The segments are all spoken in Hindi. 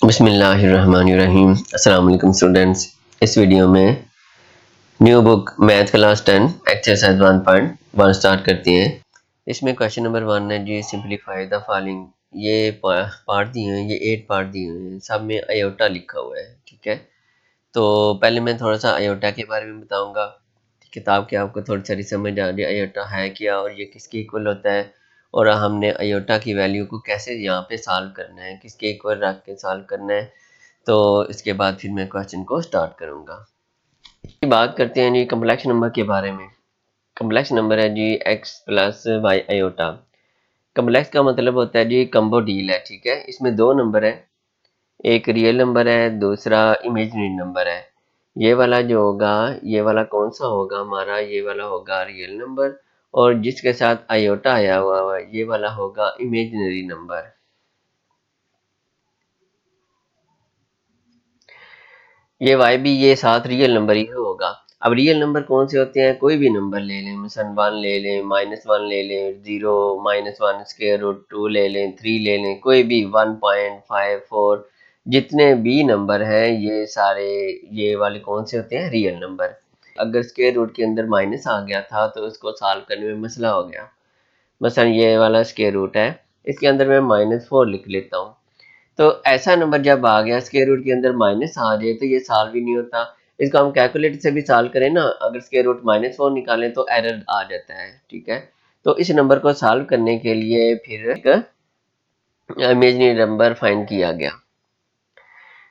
बिस्मिल्लाहिर्रहमानिर्रहीम। अस्सलाम वालेकुम स्टूडेंट्स। इस वीडियो में new book math class 10 exercise 1.1 start करते हैं। इसमें क्वेश्चन नंबर 1 है जी, सिंपलीफाई द फॉलोइंग। ये पार्ट दिए हैं, ये 8 पार्ट दिए हुए हैं, सब में आयोटा लिखा हुआ है। ठीक है, तो पहले मैं थोड़ा सा आयोटा के बारे में बताऊंगा। किताब के आपको थोड़ी सारी समझ आ रही है आयोटा है क्या और ये किसके इक्वल होता है, और हमने आयोटा की वैल्यू को कैसे यहाँ पे सॉल्व करना है, किसके इक्वल रख के सॉल्व करना है। तो इसके बाद फिर मैं क्वेश्चन को स्टार्ट करूंगा। बात करते हैं जी कम्प्लेक्स नंबर के बारे में। कम्प्लेक्स नंबर है जी x plus y iota. Complex का मतलब होता है जी कम्बो डील है। ठीक है, इसमें दो नंबर है, एक रियल नंबर है, दूसरा इमेजिनरी नंबर है। ये वाला जो होगा, ये वाला कौन सा होगा हमारा, ये वाला होगा रियल नंबर, और जिसके साथ आयोटा आया हुआ है ये वाला होगा इमेजिनरी नंबर। ये वाई भी ये साथ रियल नंबर ही होगा। अब रियल नंबर कौन से होते हैं, कोई भी नंबर ले लें, मिसल 1 ले लें, -1 ले लें, 0 -1 स्क्वायर रूट 2 ले लें, 3 ले लें, कोई भी 1.54, जितने भी नंबर हैं ये सारे ये वाले कौन से होते हैं, रियल नंबर। अगर स्क्वायर रूट के अंदर माइनस आ गया था तो उसको सॉल्व करने में मसला हो गया। मसलन ये वाला स्क्वायर रूट है, इसके अंदर मैं -4 लिख लेता हूँ। तो ऐसा नंबर जब आ गया स्क्वायर रूट के अंदर माइनस आ जाए तो ये सॉल्व ही नहीं होता। इसको हम कैलकुलेटर से भी सॉल्व करें ना, अगर स्क्वायर रूट -4 निकालें तो एरर आ जाता है। ठीक है, तो इस नंबर को सॉल्व करने के लिए फिर एक इमेजिनरी नंबर फाइंड किया गया।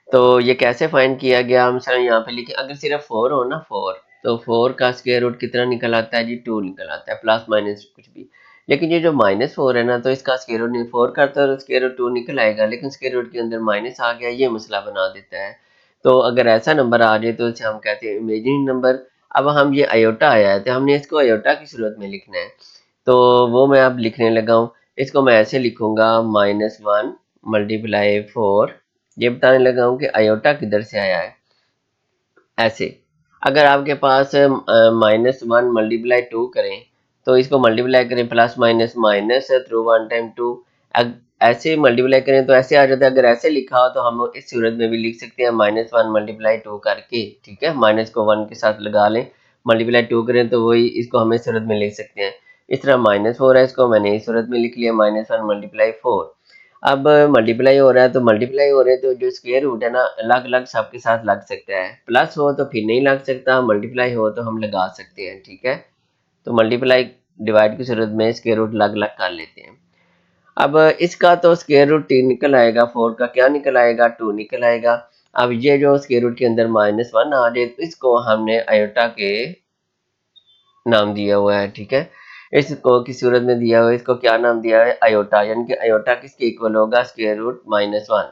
तो ये कैसे फाइंड किया गया, हम सर यहाँ पे लिखे, अगर सिर्फ 4 हो ना, 4, तो 4 का स्क्वायर रूट कितना निकल आता है जी, 2 निकल आता है, प्लस माइनस कुछ भी। लेकिन ये जो -4 है ना, तो इसका स्क्वायर रूट नहीं, 4 करता है तो स्क्वायर रूट 2 निकल आएगा, लेकिन स्क्वायर रूट के अंदर माइनस आ गया, ये मसला बना देता है। तो अगर ऐसा नंबर आ जाए तो इसे हम कहते हैं इमेजिनरी नंबर। अब हम ये आयोटा आया है तो हमने इसको आयोटा की सूरत में लिखना है, तो वो मैं अब लिखने लगा हूँ। इसको मैं ऐसे लिखूंगा, -1 मल्टीप्लाई 4। ये बताने लगा हूँ कि आयोटा किधर से आया है। ऐसे अगर आपके पास -1 मल्टीप्लाई 2 करें, तो इसको मल्टीप्लाई करें plus minus minus through 1 time 2, ऐसे मल्टीप्लाई करें तो ऐसे आ जाता है। अगर ऐसे लिखा हो तो हम इस सूरत में भी लिख सकते हैं, -1 मल्टीप्लाई 2 करके। ठीक है, माइनस को 1 के साथ लगा लें, मल्टीप्लाई 2 करें तो वही, इसको हम इस सूरत में लिख सकते हैं। इस तरह -4 है, इसको मैंने इस सूरत में लिख लिया, -1 मल्टीप्लाई 4। अब मल्टीप्लाई हो रहा है तो मल्टीप्लाई हो रहे हैं तो जो स्क्वायर रूट है ना, अलग अलग सबके साथ लग सकता है। प्लस हो तो फिर नहीं लग सकता, मल्टीप्लाई हो तो हम लगा सकते हैं। ठीक है, तो मल्टीप्लाई डिवाइड की सूरत में स्क्वायर रूट अलग अलग कर लेते हैं। अब इसका तो स्क्वायर रूट 3 निकल आएगा, 4 का क्या निकल आएगा, 2 निकल आएगा। अब ये जो स्क्वायर रूट के अंदर -1 आ जाए तो इसको हमने आयोटा के नाम दिया हुआ है। ठीक है, इसको किस सूरत में दिया हुआ है, इसको क्या नाम दिया है, आयोटा, यानी कि आयोटा किसके इक्वल होगा, स्क्वायर रूट -1।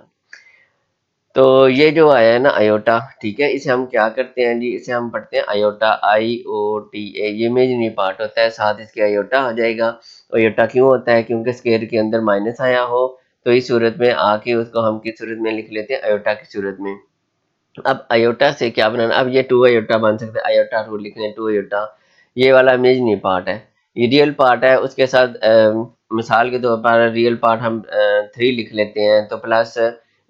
तो ये जो आया है ना आयोटा, ठीक है, इसे हम क्या करते हैं जी, इसे हम पढ़ते हैं आयोटा, IOTA। ये इमेजिनरी पार्ट होता है, साथ इसके आयोटा आ जाएगा। आयोटा क्यों होता है, क्योंकि स्क्वायर के अंदर माइनस आया हो, तो इस सूरत में आके उसको हम किस सूरत में लिख लेते हैं, आयोटा की सूरत में। अब आयोटा से क्या बनाना, अब ये 2 आयोटा बन सकते हैं, आयोटा रूट लिखने 2 आयोटा। ये वाला इमेजिनरी पार्ट है, ये रियल पार्ट है, उसके साथ मिसाल के तौर पर रियल पार्ट हम 3 लिख लेते हैं, तो प्लस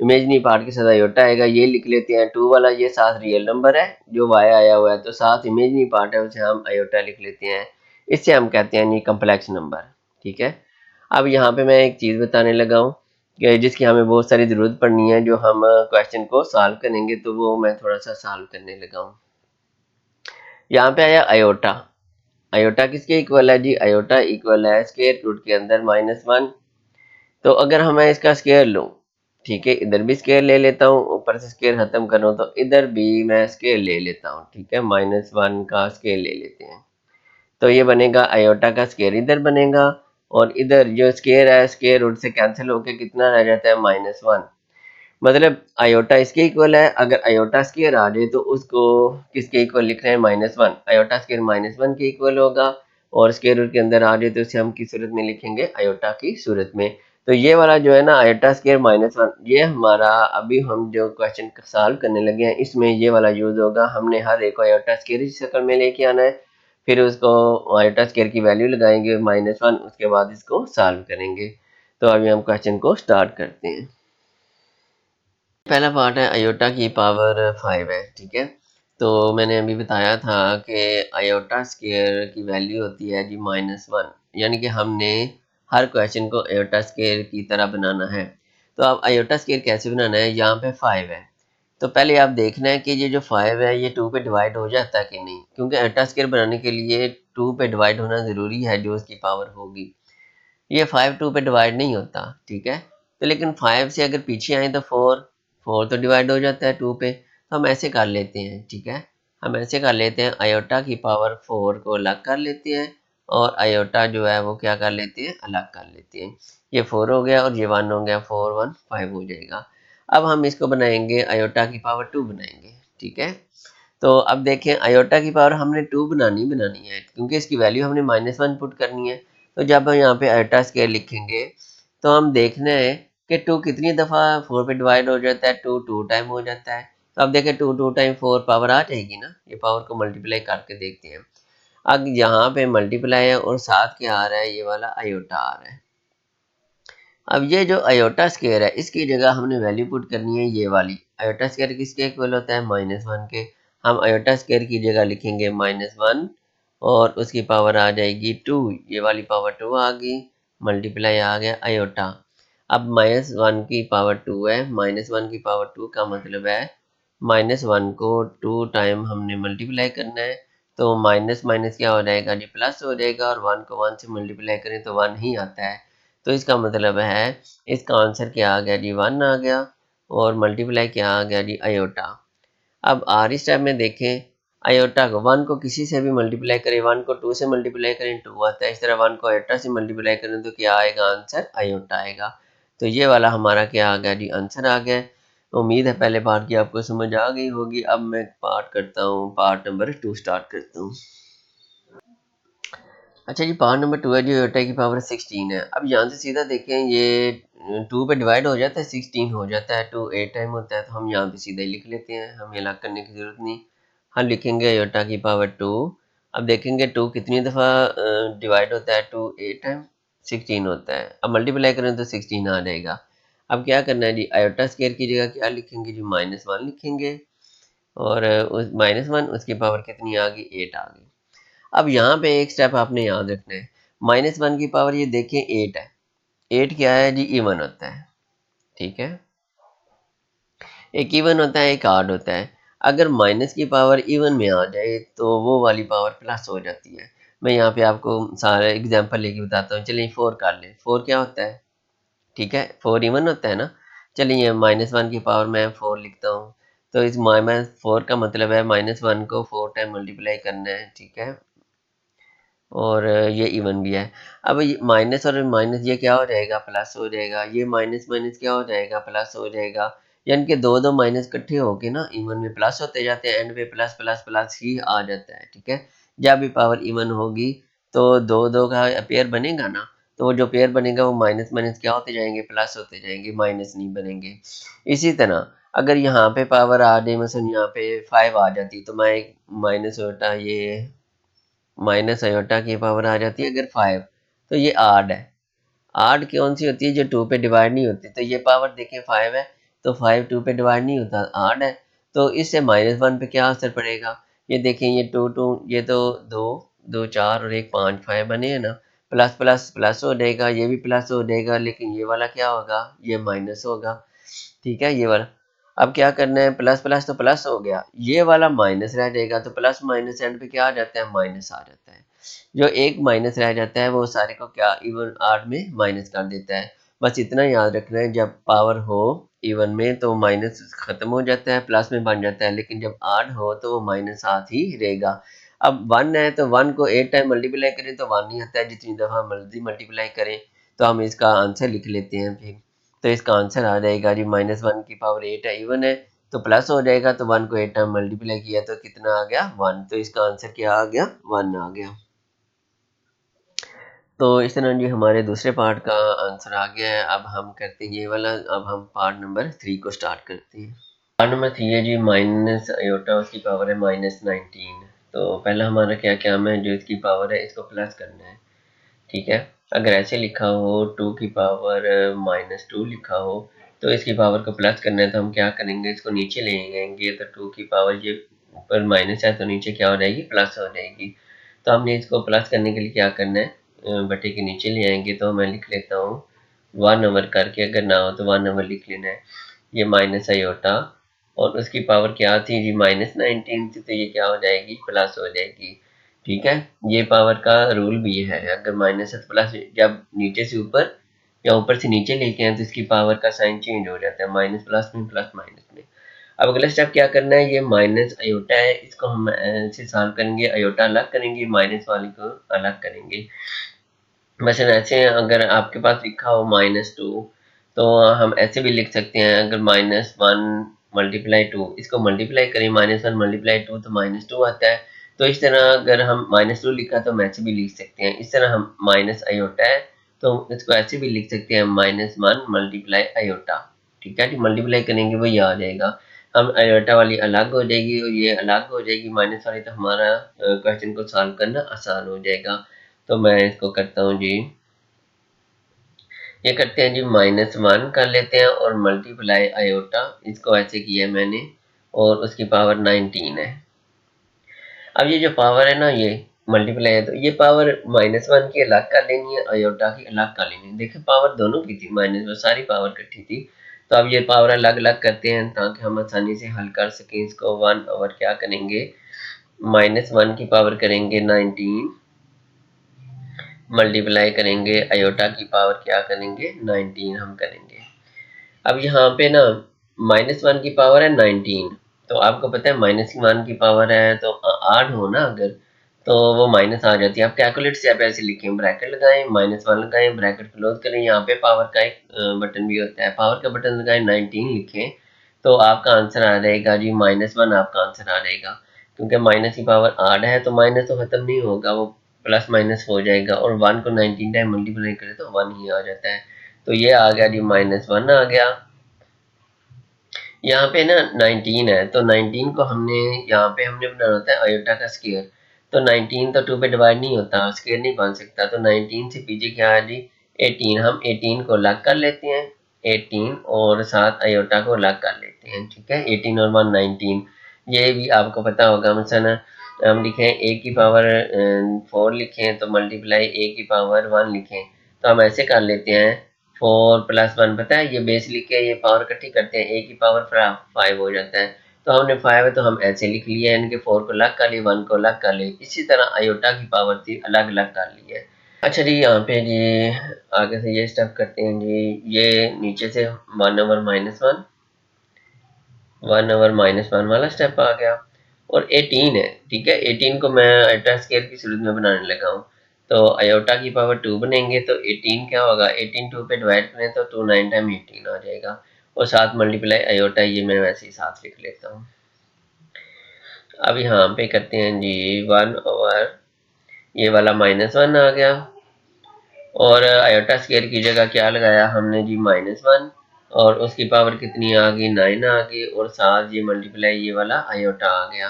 इमेजिनरी पार्ट के साथ आयोटा आएगा, ये लिख लेते हैं 2 वाला। ये साथ रियल नंबर है जो वाई आया हुआ है, तो साथ इमेजिनरी पार्ट है उसे हम आयोटा लिख लेते हैं। इससे हम कहते हैं कम्प्लेक्स नंबर। ठीक है, अब यहाँ पे मैं एक चीज़ बताने लगा हूँ जिसकी हमें बहुत सारी ज़रूरत पड़नी है, जो हम क्वेश्चन को सॉल्व करेंगे, तो वो मैं थोड़ा सा सॉल्व करने लगा हूँ। यहाँ पे आया आयोटा। आयोटा किसके इक्वल है जी, आयोटा इक्वल है स्क्वायर रूट के अंदर -1। तो अगर हम इसका स्क्वायर लूँ, ठीक है, इधर भी स्क्वायर ले लेता हूँ, ऊपर से स्क्वायर खत्म करूँ तो इधर भी मैं स्क्वायर ले लेता हूँ। ठीक है, -1 का स्क्वायर ले लेते हैं, तो ये बनेगा आयोटा का स्क्वायर इधर बनेगा, और इधर जो स्क्वायर है स्क्वायर रूट से कैंसिल होकर कितना रह जाता है, -1। मतलब आयोटा इसके इक्वल है, अगर आयोटा स्क्वायर आ जाए तो उसको किसके इक्वल लिख रहे हैं, -1। आयोटा स्क्वायर -1 के इक्वल होगा, और स्क्वायर रूट के अंदर आ जाए तो उसे हम किस सूरत में लिखेंगे, आयोटा की सूरत में। तो ये वाला जो है ना आयोटा स्क्वायर -1, ये हमारा अभी हम जो क्वेश्चन सॉल्व करने लगे हैं इसमें ये वाला यूज होगा। हमने हर एक आयोटा स्क्वायर की शक्ल में लेके आना है, फिर उसको आयोटा स्क्वायर की वैल्यू लगाएंगे -1, उसके बाद इसको सॉल्व करेंगे। तो अभी हम क्वेश्चन को स्टार्ट करते हैं। पहला पार्ट है आयोटा की पावर 5 है, ठीक है। तो मैंने अभी बताया था कि आयोटा स्केयर की वैल्यू होती है जी -1, यानी कि हमने हर क्वेश्चन को आयोटा स्केयर की तरह बनाना है। तो अब आयोटा स्केयर कैसे बनाना है, यहाँ पे 5 है, तो पहले आप देखना है कि ये जो 5 है ये 2 पे डिवाइड हो जाता है कि नहीं, क्योंकि आयोटा स्केयर बनाने के लिए 2 पे डिवाइड होना ज़रूरी है जो उसकी पावर होगी। ये 5 2 पे डिवाइड नहीं होता, ठीक है। तो लेकिन 5 से अगर पीछे आए तो 4 तो डिवाइड हो जाता है 2 पे, तो हम ऐसे कर लेते हैं, ठीक है। हम ऐसे कर लेते हैं, आयोटा की पावर 4 को अलग कर लेते हैं और आयोटा जो है वो क्या कर लेते हैं, अलग कर लेते हैं। ये 4 हो गया और ये 1 हो गया, 4 1 5 हो जाएगा। अब हम इसको बनाएंगे, आयोटा की पावर 2 बनाएंगे, ठीक है। तो अब देखें, आयोटा की पावर हमने 2 बनानी है, क्योंकि इसकी वैल्यू हमने -1 पुट करनी है। तो जब हम यहाँ पे आयोटा स्केयर लिखेंगे तो हम देखना है कि 2 कितनी दफ़ा 4 पे डिवाइड हो जाता है, 2 2 टाइम हो जाता है। तो अब देखें 2 2 टाइम 4 पावर आ जाएगी ना, ये पावर को मल्टीप्लाई करके देखते हैं। अब यहाँ पे मल्टीप्लाई है और साथ क्या आ रहा है, ये वाला आयोटा आ रहा है। अब ये जो आयोटा स्केयर है इसकी जगह हमने वैल्यू पुट करनी है ये वाली। आयोटा स्केयर किसके इक्वल होता है, -1 के। हम आयोटा स्केयर की जगह लिखेंगे -1 और उसकी पावर आ जाएगी 2, ये वाली पावर 2 आ गई, मल्टीप्लाई आ गया आयोटा। अब -1 की पावर 2 है, -1 की पावर 2 का मतलब है -1 को 2 टाइम हमने मल्टीप्लाई करना है। तो माइनस माइनस क्या हो जाएगा जी, प्लस हो जाएगा, और 1 को 1 से मल्टीप्लाई करें तो 1 ही आता है। तो इसका मतलब है इसका आंसर क्या आ गया जी, 1 आ गया, और मल्टीप्लाई क्या आ गया जी, आयोटा। अब आर स्टेप में देखें, आयोटा को 1 को किसी से भी मल्टीप्लाई करें, 1 को 2 से मल्टीप्लाई करें 2 आता है, इस तरह 1 को आयोटा से मल्टीप्लाई करें तो क्या आएगा, आंसर आयोटा आएगा। तो ये वाला हमारा क्या आ गया जी, आंसर आ गया। उम्मीद है पहले पार्ट की आपको समझ आ गई होगी। अब मैं पार्ट करता हूँ, पार्ट नंबर 2 स्टार्ट करता हूँ। अच्छा जी, पावर नंबर 2 है जो आयोटा की पावर 16 है। अब यहाँ से सीधा देखें, ये 2 पे डिवाइड हो जाता है, 16 हो जाता है, 2 8 टाइम होता है, तो हम यहाँ पे सीधा ही लिख लेते हैं, हमें अलग करने की ज़रूरत नहीं। हम लिखेंगे आयोटा की पावर 2। अब देखेंगे 2 कितनी दफ़ा डिवाइड होता है, 2 8 टाइम 16 होता है। अब मल्टीप्लाई करें तो 16 आ जाएगा। अब क्या करना है जी, आयोटा स्केयर की जगह क्या लिखेंगे जी, -1 लिखेंगे, और उस -1 उसकी पावर कितनी आ गई, 8 आ गई। अब यहाँ पे एक स्टेप आपने याद रखना है, -1 की पावर ये देखें 8 है। 8 क्या है जी, इवन होता है, ठीक है। एक इवन होता है, एक ऑड होता है। अगर माइनस की पावर इवन में आ जाए तो वो वाली पावर प्लस हो जाती है। मैं यहाँ पे आपको सारे एग्जांपल लेके बताता हूँ। चलिए 4 कर लें, 4 क्या होता है, ठीक है, 4 इवन होता है ना। चलिए -1 की पावर मैं 4 लिखता हूँ। तो इस -4 का मतलब है -1 को 4 टाइम मल्टीप्लाई करना है, ठीक है, और ये इवन भी है। अब ये माइनस और माइनस ये क्या हो जाएगा, प्लस हो जाएगा। ये माइनस माइनस क्या हो जाएगा, प्लस हो जाएगा। यानी कि दो दो माइनस इकट्ठे होके ना इवन में प्लस होते जाते हैं, एंड पे प्लस प्लस प्लस ही आ जाता है, ठीक है। जब भी पावर इवन होगी तो दो दो का पेयर बनेगा ना, तो वो जो पेयर बनेगा वो माइनस माइनस क्या होते जाएंगे, प्लस होते जाएंगे, माइनस नहीं बनेंगे। इसी तरह अगर यहाँ पे पावर आ जाए, मसलन यहाँ पे 5 आ जाती, तो मैं एक माइनस होता ये माइनस आयोटा की पावर आ जाती है अगर 5, तो ये आड है। आड कौन सी होती है, जो 2 पे डिवाइड नहीं होती। तो ये पावर देखें 5 है, तो 5 2 पे डिवाइड नहीं होता, आड है। तो इससे -1 पे क्या असर पड़ेगा, ये देखें, ये 2 2, ये तो 2 2 4 और एक 5 5 बने हैं ना, प्लस प्लस प्लस हो जाएगा, ये भी प्लस हो जाएगा, लेकिन ये वाला क्या होगा, ये माइनस होगा, ठीक है, ये वाला। अब क्या करना है, प्लस प्लस तो प्लस हो गया, ये वाला माइनस रह जाएगा, तो प्लस माइनस एंड पे क्या आ जाता है, माइनस आ जाता है। जो एक माइनस रह जाता है वो सारे को क्या, इवन आड में माइनस कर देता है। बस इतना याद रखना है, जब पावर हो इवन में तो माइनस खत्म हो जाता है, प्लस में बन जाता है, लेकिन जब आड हो तो वो माइनस साथ ही रहेगा। अब 1 है तो 1 को 8 टाइम मल्टीप्लाई करें तो 1 ही आता है, जितनी दफ़ा मर्जी मल्टीप्लाई करें। तो हम इसका आंसर लिख लेते हैं फिर। तो इसका आंसर आ जाएगा जी, -1 की पावर 8 है, इवन है, तो प्लस हो जाएगा, तो 1 को 8 टाइम मल्टीप्लाई किया तो कितना आ गया, 1। तो इसका आंसर क्या आ गया, 1 आ गया। तो इस तरह जी हमारे दूसरे पार्ट का आंसर आ गया है। अब हम करते हैं ये वाला, अब हम पार्ट नंबर 3 को स्टार्ट करते हैं। पार्ट नंबर 3 है जी, माइनस आयोटा, उसकी पावर है -19। तो पहला हमारा क्या काम है, जो इसकी पावर है इसको प्लस करना है, ठीक है। अगर ऐसे लिखा हो 2 की पावर -2 लिखा हो तो इसकी पावर को प्लस करना है तो हम क्या करेंगे, इसको नीचे ले आएंगे। तो 2 की पावर ये ऊपर माइनस है तो नीचे क्या हो जाएगी, प्लस हो जाएगी। तो हमने इसको प्लस करने के लिए क्या करना है, बटे के नीचे ले आएंगे। तो मैं लिख लेता हूँ 1 ओवर करके, अगर ना हो तो 1 ओवर लिख लेना है। ये माइनस आयोटा और उसकी पावर क्या थी जी, -19 थी, तो ये क्या हो जाएगी, प्लस हो जाएगी। ठीक है, ये पावर का रूल भी है, अगर माइनस है तो प्लस, जब नीचे से ऊपर या ऊपर से नीचे लेके हैं तो इसकी पावर का साइन चेंज हो जाता है, माइनस प्लस में, प्लस माइनस में। अब अगला स्टेप क्या करना है, ये माइनस अयोटा है, इसको हम ऐसे सॉल्व करेंगे, अयोटा अलग करेंगे, माइनस वाली को अलग करेंगे। वैसे ऐसे अगर आपके पास लिखा हो -2 तो हम ऐसे भी लिख सकते हैं, अगर -1 मल्टीप्लाई 2, इसको मल्टीप्लाई करें, -1 मल्टीप्लाई 2 तो -2 आता है। तो इस तरह अगर हम -2 लिखा तो हम ऐसे भी लिख सकते हैं। इस तरह हम माइनस अयोटा है तो इसको ऐसे भी लिख सकते हैं, -1 मल्टीप्लाई अयोटा। ठीक है जी, मल्टीप्लाई करेंगे वही आ जाएगा। हम अयोटा वाली अलग हो जाएगी और ये अलग हो जाएगी माइनस वाली, तो हमारा क्वेश्चन को सॉल्व करना आसान हो जाएगा। तो मैं इसको करता हूँ जी, ये करते हैं जी, -1 कर लेते हैं और मल्टीप्लाई अयोटा, इसको ऐसे किया मैंने, और उसकी पावर 19 है। अब ये जो पावर है ना, ये मल्टीप्लाई है, तो ये पावर -1 की अलग कर लेनी है, अयोटा की अलग कर लेनी है। देखिए पावर दोनों की थी, माइनस में सारी पावर इकट्ठी थी। तो अब ये पावर अलग अलग करते हैं ताकि हम आसानी से हल कर सकें इसको। 1 ओवर क्या करेंगे, -1 की पावर करेंगे 19, मल्टीप्लाई करेंगे अयोटा की पावर क्या करेंगे, 19 हम करेंगे। अब यहाँ पे ना -1 की पावर है 19, तो आपको पता है -1 की पावर है तो 8 हो ना अगर, तो वो माइनस आ जाती है। आप कैलकुलेट से आप ऐसे लिखें, ब्रैकेट लगाएं, -1 लगाएं, ब्रैकेट क्लोज करें, यहाँ पे पावर का एक बटन भी होता है, पावर का बटन लगाएं, 19 लिखें, तो आपका आंसर आ जाएगा जी -1 आपका आंसर आ जाएगा। क्योंकि माइनस की पावर 8 है तो माइनस तो खत्म नहीं होगा, वो प्लस माइनस हो जाएगा, और 1 को 19 टाइम मल्टीप्लाई करें तो 1 ही आ जाता है। तो ये आ गया जी, -1 आ गया। यहाँ पे ना 19 है तो 19 को हमने यहाँ पे हमने बनाना होता है अयोटा का स्क्वायर। तो 19 तो 2 पे डिवाइड नहीं होता, स्क्वायर नहीं बन सकता, तो 19 से पीछे क्या है जी, 18। हम 18 को अलग कर लेते हैं, 18 और साथ अयोटा को अलग कर लेते हैं। ठीक है, 18 और 1 19, ये भी आपको पता होगा। मसलन हम लिखें a की पावर 4 लिखें तो मल्टीप्लाई a की पावर 1 लिखें, तो हम ऐसे कर लेते हैं, 4 + 1, पता है ये बेस लिख के ये पावर इकट्ठी करते हैं, a की पावर 5 हो जाता है। तो हमने 5 है तो हम ऐसे लिख लिया, इनके 4 को अलग कर लिया, 1 को अलग कर लिया। इसी तरह अयोटा की पावर थी अलग अलग कर ली है। अच्छा जी, यहाँ पे जी आगे से ये स्टेप करते हैं जी, ये नीचे से 1 ओवर -1, 1 ओवर -1 वाला स्टेप आ गया, और 18 है। ठीक है, 18 को मैं अल्ट्रा स्केयर की सूरत में बनाने लगा हूँ। तो अयोटा की पावर 2 बनेंगे तो 18 क्या होगा, 18 2 पे डिवाइड करें तो 2 9 टाइम 18 आ जाएगा, और साथ मल्टीप्लाई अयोटा, ये मैं वैसे ही साथ लिख लेता हूँ। अब यहाँ पे करते हैं जी 1 ओवर, ये वाला -1 आ गया, और अयोटा स्केयर की जगह क्या लगाया हमने जी, -1, और उसकी पावर कितनी आ गई, 9 आ गई, और साथ ये मल्टीप्लाई ये वाला अयोटा आ गया।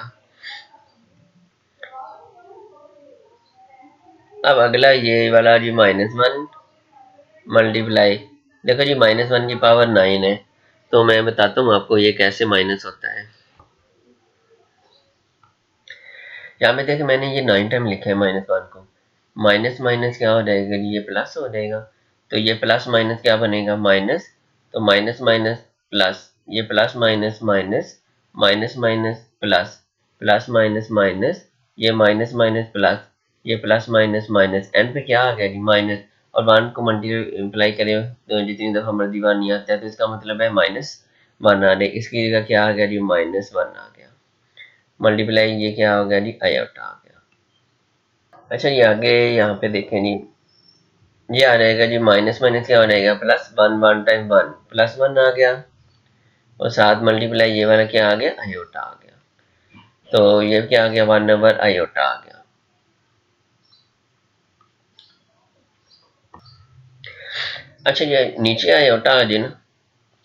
अब अगला ये वाला जी -1 मल्टीप्लाई, देखो जी -1 की पावर 9 है, तो मैं बताता हूँ आपको ये कैसे माइनस होता है। यहाँ पे देखिए मैंने ये 9 टाइम लिखा है -1 को, माइनस माइनस क्या हो जाएगा जी, ये प्लस हो जाएगा। तो ये प्लस माइनस क्या बनेगा, माइनस, तो माइनस माइनस प्लस, ये plus minus minus, minus minus plus, plus minus minus, ये माइनस माइनस प्लस, ये प्लस माइनस माइनस, एंड पे क्या आ गया जी, माइनस। और 1 को मल्टीप्लाई करें तो जितनी दफा मर्जी 1 नहीं आता है, तो इसका मतलब है -1 आ जाए, इसकी जगह क्या आ गया जी, -1 आ गया, मल्टीप्लाई ये क्या हो गया जी, अयोटा आ गया। अच्छा ये आगे यहाँ पे देखें जी, ये आ जाएगा जी, माइनस माइनस क्या हो जाएगा, +1, 1 टाइम 1 +1 आ गया, और साथ मल्टीप्लाई ये वाला क्या आ गया, अयोटा आ गया। तो ये क्या आ गया, 1 ओवर अयोटा आ गया। अच्छा ये नीचे अयोटा आ जाए ना,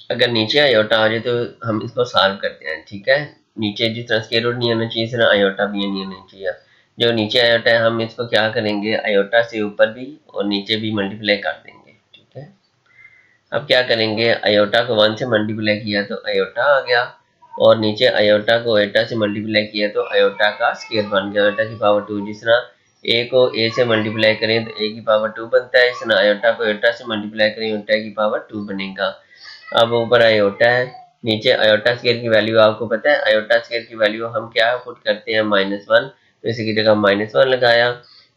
अगर नीचे अयोटा आ जाए तो हम इसको सॉल्व करते हैं। ठीक है, नीचे जिस तरह स्क्वायर रूट नहीं आना चाहिए, इस तरह अयोटा भी नहीं आना चाहिए। जो नीचे अयोटा है हम इसको क्या करेंगे, अयोटा से ऊपर भी और नीचे भी मल्टीप्लाई कर देंगे। ठीक है, अब क्या करेंगे, अयोटा को 1 से मल्टीप्लाई किया तो अयोटा आ गया, और नीचे अयोटा को एटा से मल्टीप्लाई किया तो अयोटा का स्क्वायर बन गया, अयोटा की पावर 2। जिस तरह ए को ए से मल्टीप्लाई करें तो ए की पावर 2 बनता है, इस तरह अयोटा को एटा से मल्टीप्लाई करें अयोटा की पावर 2 बनेगा। अब ऊपर अयोटा है, नीचे अयोटा स्क्वायर की वैल्यू आपको पता है, अयोटा स्क्वायर की वैल्यू हम क्या पुट करते हैं, -1, तो इसकी जगह -1 लगाया,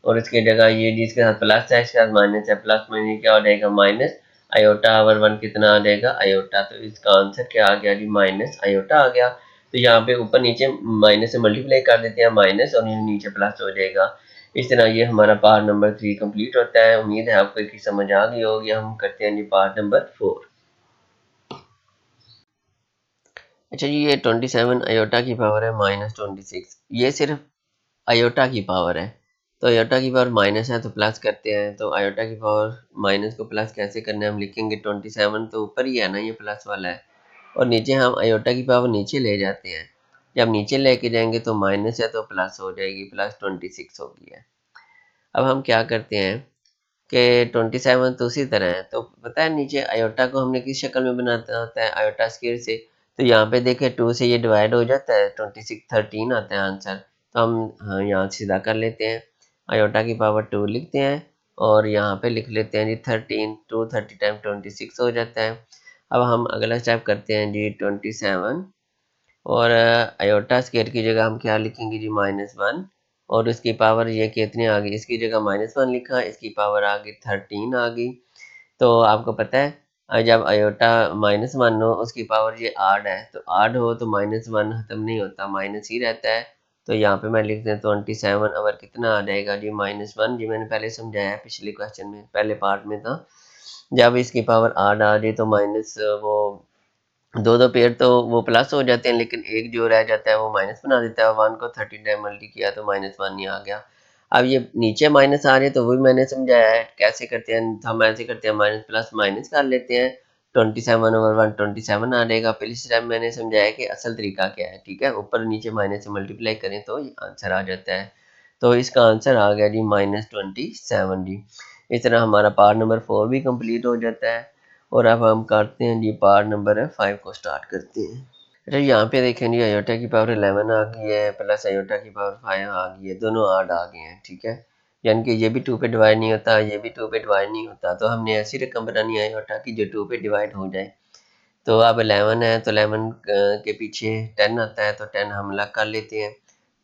और इसकी जगह ये जिसके साथ प्लस है इसके साथ माइनस है, प्लस में ये क्या हो जाएगा, माइनस अयोटा ओवर 1 कितना आ जाएगा, अयोटा। तो इसका आंसर क्या आ गया जी, माइनस अयोटा आ गया। तो यहाँ पे ऊपर नीचे माइनस से मल्टीप्लाई कर देते हैं माइनस, और नीचे प्लस हो जाएगा। इस तरह ये हमारा पार्ट नंबर 3 कंप्लीट होता है। उम्मीद है आपको इसकी समझ आ गई होगी। हम करते हैं जी पार्ट नंबर 4। अच्छा जी, ये 27 अयोटा की पावर है -26, ये सिर्फ अयोटा की पावर है। तो अयोटा की पावर माइनस है तो प्लस करते हैं, तो अयोटा की पावर माइनस को प्लस कैसे करना है, हम लिखेंगे 27 तो ऊपर ही है ना, ये प्लस वाला है, और नीचे हम अयोटा की पावर नीचे ले जाते हैं। जब नीचे लेके जाएंगे तो माइनस है तो प्लस हो जाएगी, +26 होगी है। अब हम क्या करते हैं कि 27 तो उसी तरह है, तो पता है नीचे अयोटा को हमने किस शक्ल में बनाना होता है, अयोटा स्क्वायर से। तो यहाँ पे देखें 2 से ये डिवाइड हो जाता है, 26 13 आता है आंसर। तो हम हाँ यहाँ सीधा कर लेते हैं, अयोटा की पावर 2 लिखते हैं, और यहाँ पे लिख लेते हैं जी 13, 2 30 टाइम 26 हो जाता है। अब हम अगला स्टेप करते हैं जी 27, और अयोटा स्क्वायर की जगह हम क्या लिखेंगे जी, -1, और उसकी पावर ये कितनी आ गई, इसकी जगह -1 लिखा, इसकी पावर आ गई 13 आ गई। तो आपको पता है जब अयोटा -1 हो उसकी पावर ये आड है, तो आड हो तो -1 खत्म नहीं होता, माइनस ही रहता है। तो यहाँ पे मैं लिख देता हूँ 27 और कितना आ जाएगा जी, -1। जी मैंने पहले समझाया है पिछले क्वेश्चन में, पहले पार्ट में था। जब इसकी पावर आड आ जाए तो माइनस वो दो दो पेयर तो वो प्लस हो जाते हैं, लेकिन एक जो रह जाता है वो माइनस बना देता है। 1 को 13 टाइम मल्टी किया तो -1 ही आ गया। अब ये नीचे माइनस आ रहे तो वो भी मैंने समझाया है कैसे करते हैं, हम ऐसे करते हैं माइनस प्लस माइनस कर लेते हैं। 27/1 27 आ जाएगा। पिछले टाइम मैंने समझाया कि असल तरीका क्या है, ठीक है, ऊपर नीचे माइनस से मल्टीप्लाई करें तो आंसर आ जाता है। तो इसका आंसर आ गया जी -27 जी। इस तरह हमारा पार्ट नंबर 4 भी कंप्लीट हो जाता है। और अब हम करते हैं जी पार्ट नंबर 5 को स्टार्ट करते हैं। अच्छा यहाँ पे देखें जी, अयोटा की पावर 11 आ गई है प्लस अयोटा की पावर 5 आ गई है, दोनों आड आ गए हैं, ठीक है। यानी कि ये भी 2 पे डिवाइड नहीं होता, ये भी 2 पे डिवाइड नहीं होता, तो हमने ऐसी रकम बनानी है अयोटा की जो 2 पे डिवाइड हो जाए। तो अब 11 है तो 11 के पीछे 10 आता है, तो 10 हम अलग कर लेते हैं।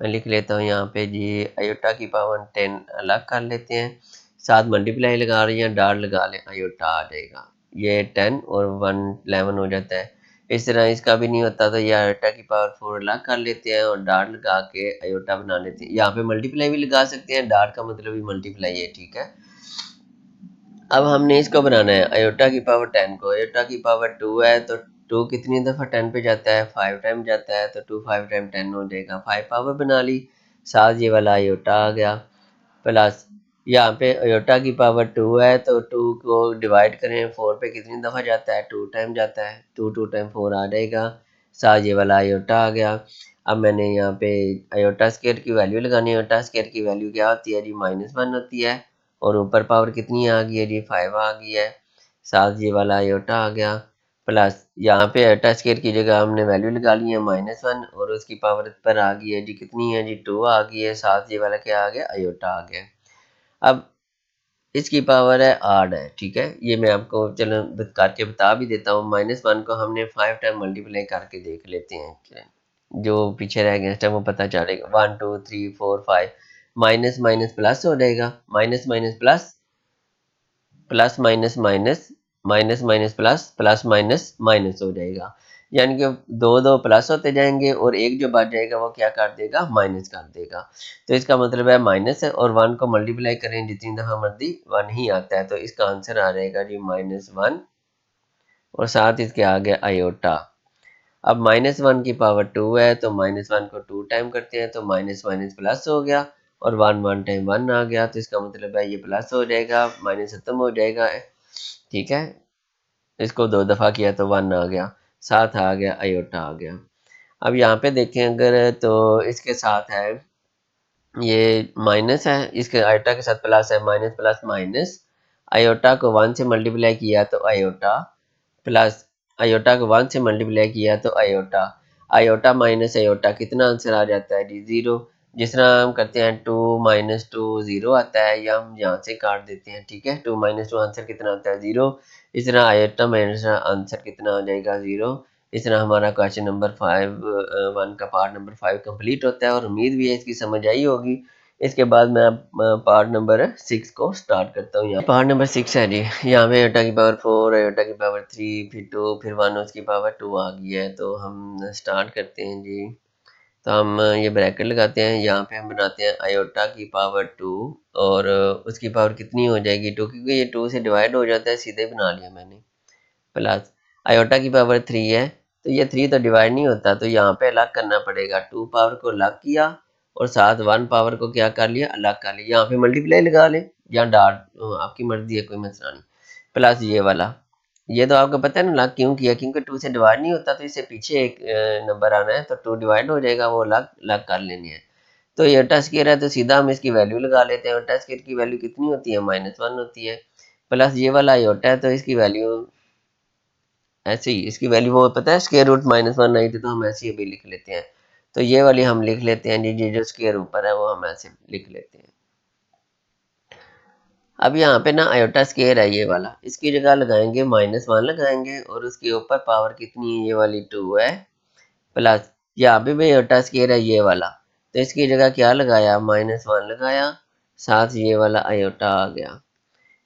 मैं लिख लेता हूँ यहाँ पे जी, अयोटा की पावर 10 अलग कर लेते हैं, साथ मल्टीप्लाई लगा रही हैं, डॉट लगा लें, अयोटा आ जाएगा। ये 10 और 1 11 हो जाता है। इस तरह इसका भी नहीं होता तो ये अयोटा की पावर 4 अलग कर लेते हैं और डॉट लगा के अयोटा बना लेते हैं। यहाँ पे मल्टीप्लाई भी लगा सकते हैं, डॉट का मतलब भी मल्टीप्लाई है, ठीक है। अब हमने इसको बनाना है अयोटा की पावर 10 को, अयोटा की पावर 2 है तो 2 कितनी दफ़ा 10 पे जाता है, 5 टाइम जाता है, तो 2 5 टाइम 10 हो जाएगा, 5 पावर बना ली, साथ ये वाला अयोटा आ गया। प्लस यहाँ पे अयोटा की पावर 2 है तो 2 को डिवाइड करें 4 पे कितनी दफ़ा जाता है, 2 टाइम जाता है, 2 2 टाइम 4 आ जाएगा, साथ ये वाला अयोटा आ गया। अब मैंने यहाँ पे अयोटा स्क्वायर की वैल्यू लगानी है, अयोटा स्क्वायर की वैल्यू क्या होती है जी, -1 होती है, और ऊपर पावर कितनी आ गई है जी, 5 आ गई है, साथ ये वाला अयोटा आ गया। प्लस यहाँ पे अयोटा स्क्वायर की जगह हमने वैल्यू लगा ली है -1, और उसकी पावर पर आ गई है जी, कितनी है जी, 2 आ गई है, साथ ये वाला क्या आ गया, अयोटा आ गया। अब इसकी पावर है 8 है, ठीक है, ये मैं आपको चलो करके बता भी देता हूँ। -1 को हमने 5 टाइम मल्टीप्लाई करके देख लेते हैं, जो पीछे रह गया टाइम वो पता चलेगा। 1 2 3 4 5, माइनस माइनस प्लस हो जाएगा, minus minus plus, plus minus minus, minus minus plus minus minus हो जाएगा। यानी कि दो दो प्लस होते जाएंगे और एक जो बच जाएगा वो क्या कर देगा, माइनस कर देगा। तो इसका मतलब है माइनस है, और 1 को मल्टीप्लाई करें जितनी दफा मर्जी 1 ही आता है, तो इसका आंसर आ जाएगा जी -1, और साथ इसके आ गया अयोटा। अब -1 की पावर 2 है तो -1 को 2 टाइम करते हैं तो माइनस माइनस प्लस हो गया, और 1 1 टाइम 1 आ गया, तो इसका मतलब है ये प्लस हो जाएगा, माइनस खत्म हो जाएगा, ठीक है। इसको 2 दफ़ा किया तो 1 आ गया, साथ आ गया अयोटा आ गया। अब यहाँ पे देखें अगर तो इसके साथ है ये माइनस है, इसके अयोटा के साथ प्लस है, माइनस प्लस माइनस, अयोटा को 1 से मल्टीप्लाई किया तो अयोटा, प्लस आयोटा को 1 से मल्टीप्लाई किया तो आयोटा, आयोटा माइनस आयोटा कितना आंसर आ जाता है जी 0। जिस तरह हम करते हैं 2 माइनस 2 0 आता है, या हम यहाँ से काट देते हैं, ठीक है। 2 माइनस 2 आंसर कितना आता है 0। इस तरह आयोटा माइनस आंसर कितना आ जाएगा 0। इस तरह हमारा क्वेश्चन नंबर 1 का पार्ट नंबर 5 कंप्लीट होता है, और उम्मीद भी है इसकी समझ आई होगी। इसके बाद मैं पार्ट नंबर 6 को स्टार्ट करता हूँ। यहाँ पार्ट नंबर 6 है जी। यहाँ पे आयोटा की पावर 4, आयोटा की पावर 3, फिर 2, फिर 1 उसकी पावर 2 आ गई है। तो हम स्टार्ट करते हैं जी। तो हम ये ब्रैकेट लगाते हैं, यहाँ पे हम बनाते हैं आयोटा की पावर 2, और उसकी पावर कितनी हो जाएगी 2, क्योंकि ये 2 से डिवाइड हो जाता है, सीधे बना लिया मैंने। प्लस आयोटा की पावर 3 है, तो ये 3 तो डिवाइड नहीं होता, तो यहाँ पे अलग करना पड़ेगा। 2 पावर को अलग किया और साथ 1 पावर को क्या कर लिया, अलग कर लिया। यहाँ पे मल्टीप्लाई लगा ले या डाट, आपकी मर्जी है, कोई मसला नहीं। प्लस ये वाला, ये तो आपको पता है ना अलग क्यों किया, क्योंकि 2 से डिवाइड नहीं होता, तो इससे पीछे एक नंबर आना है, तो 2 डिवाइड हो जाएगा, वो अलग अलग कर लेनी है। तो ये अयोटा स्क्वायर है, तो सीधा हम इसकी वैल्यू लगा लेते हैं। अयोटा स्क्वायर की वैल्यू कितनी होती है, -1 होती है। प्लस ये वाला अयोटा है, तो इसकी वैल्यू ऐसे ही, इसकी वैल्यू वो पता है स्क्वायर रूट -1 आई थी, तो हम ऐसे ही अभी लिख लेते हैं। तो ये वाली हम लिख लेते हैं जी, जो स्क्वायर ऊपर है वो हम ऐसे लिख लेते हैं। अब यहाँ पे ना आयोटा स्क्वायर है ये वाला, इसकी जगह लगाएंगे -1 लगाएंगे, और उसके ऊपर पावर कितनी है, ये वाली 2 है। प्लस यहाँ पे भी आयोटा स्क्वायर है ये वाला, तो इसकी जगह क्या लगाया, -1 लगाया, साथ ये वाला आयोटा आ गया।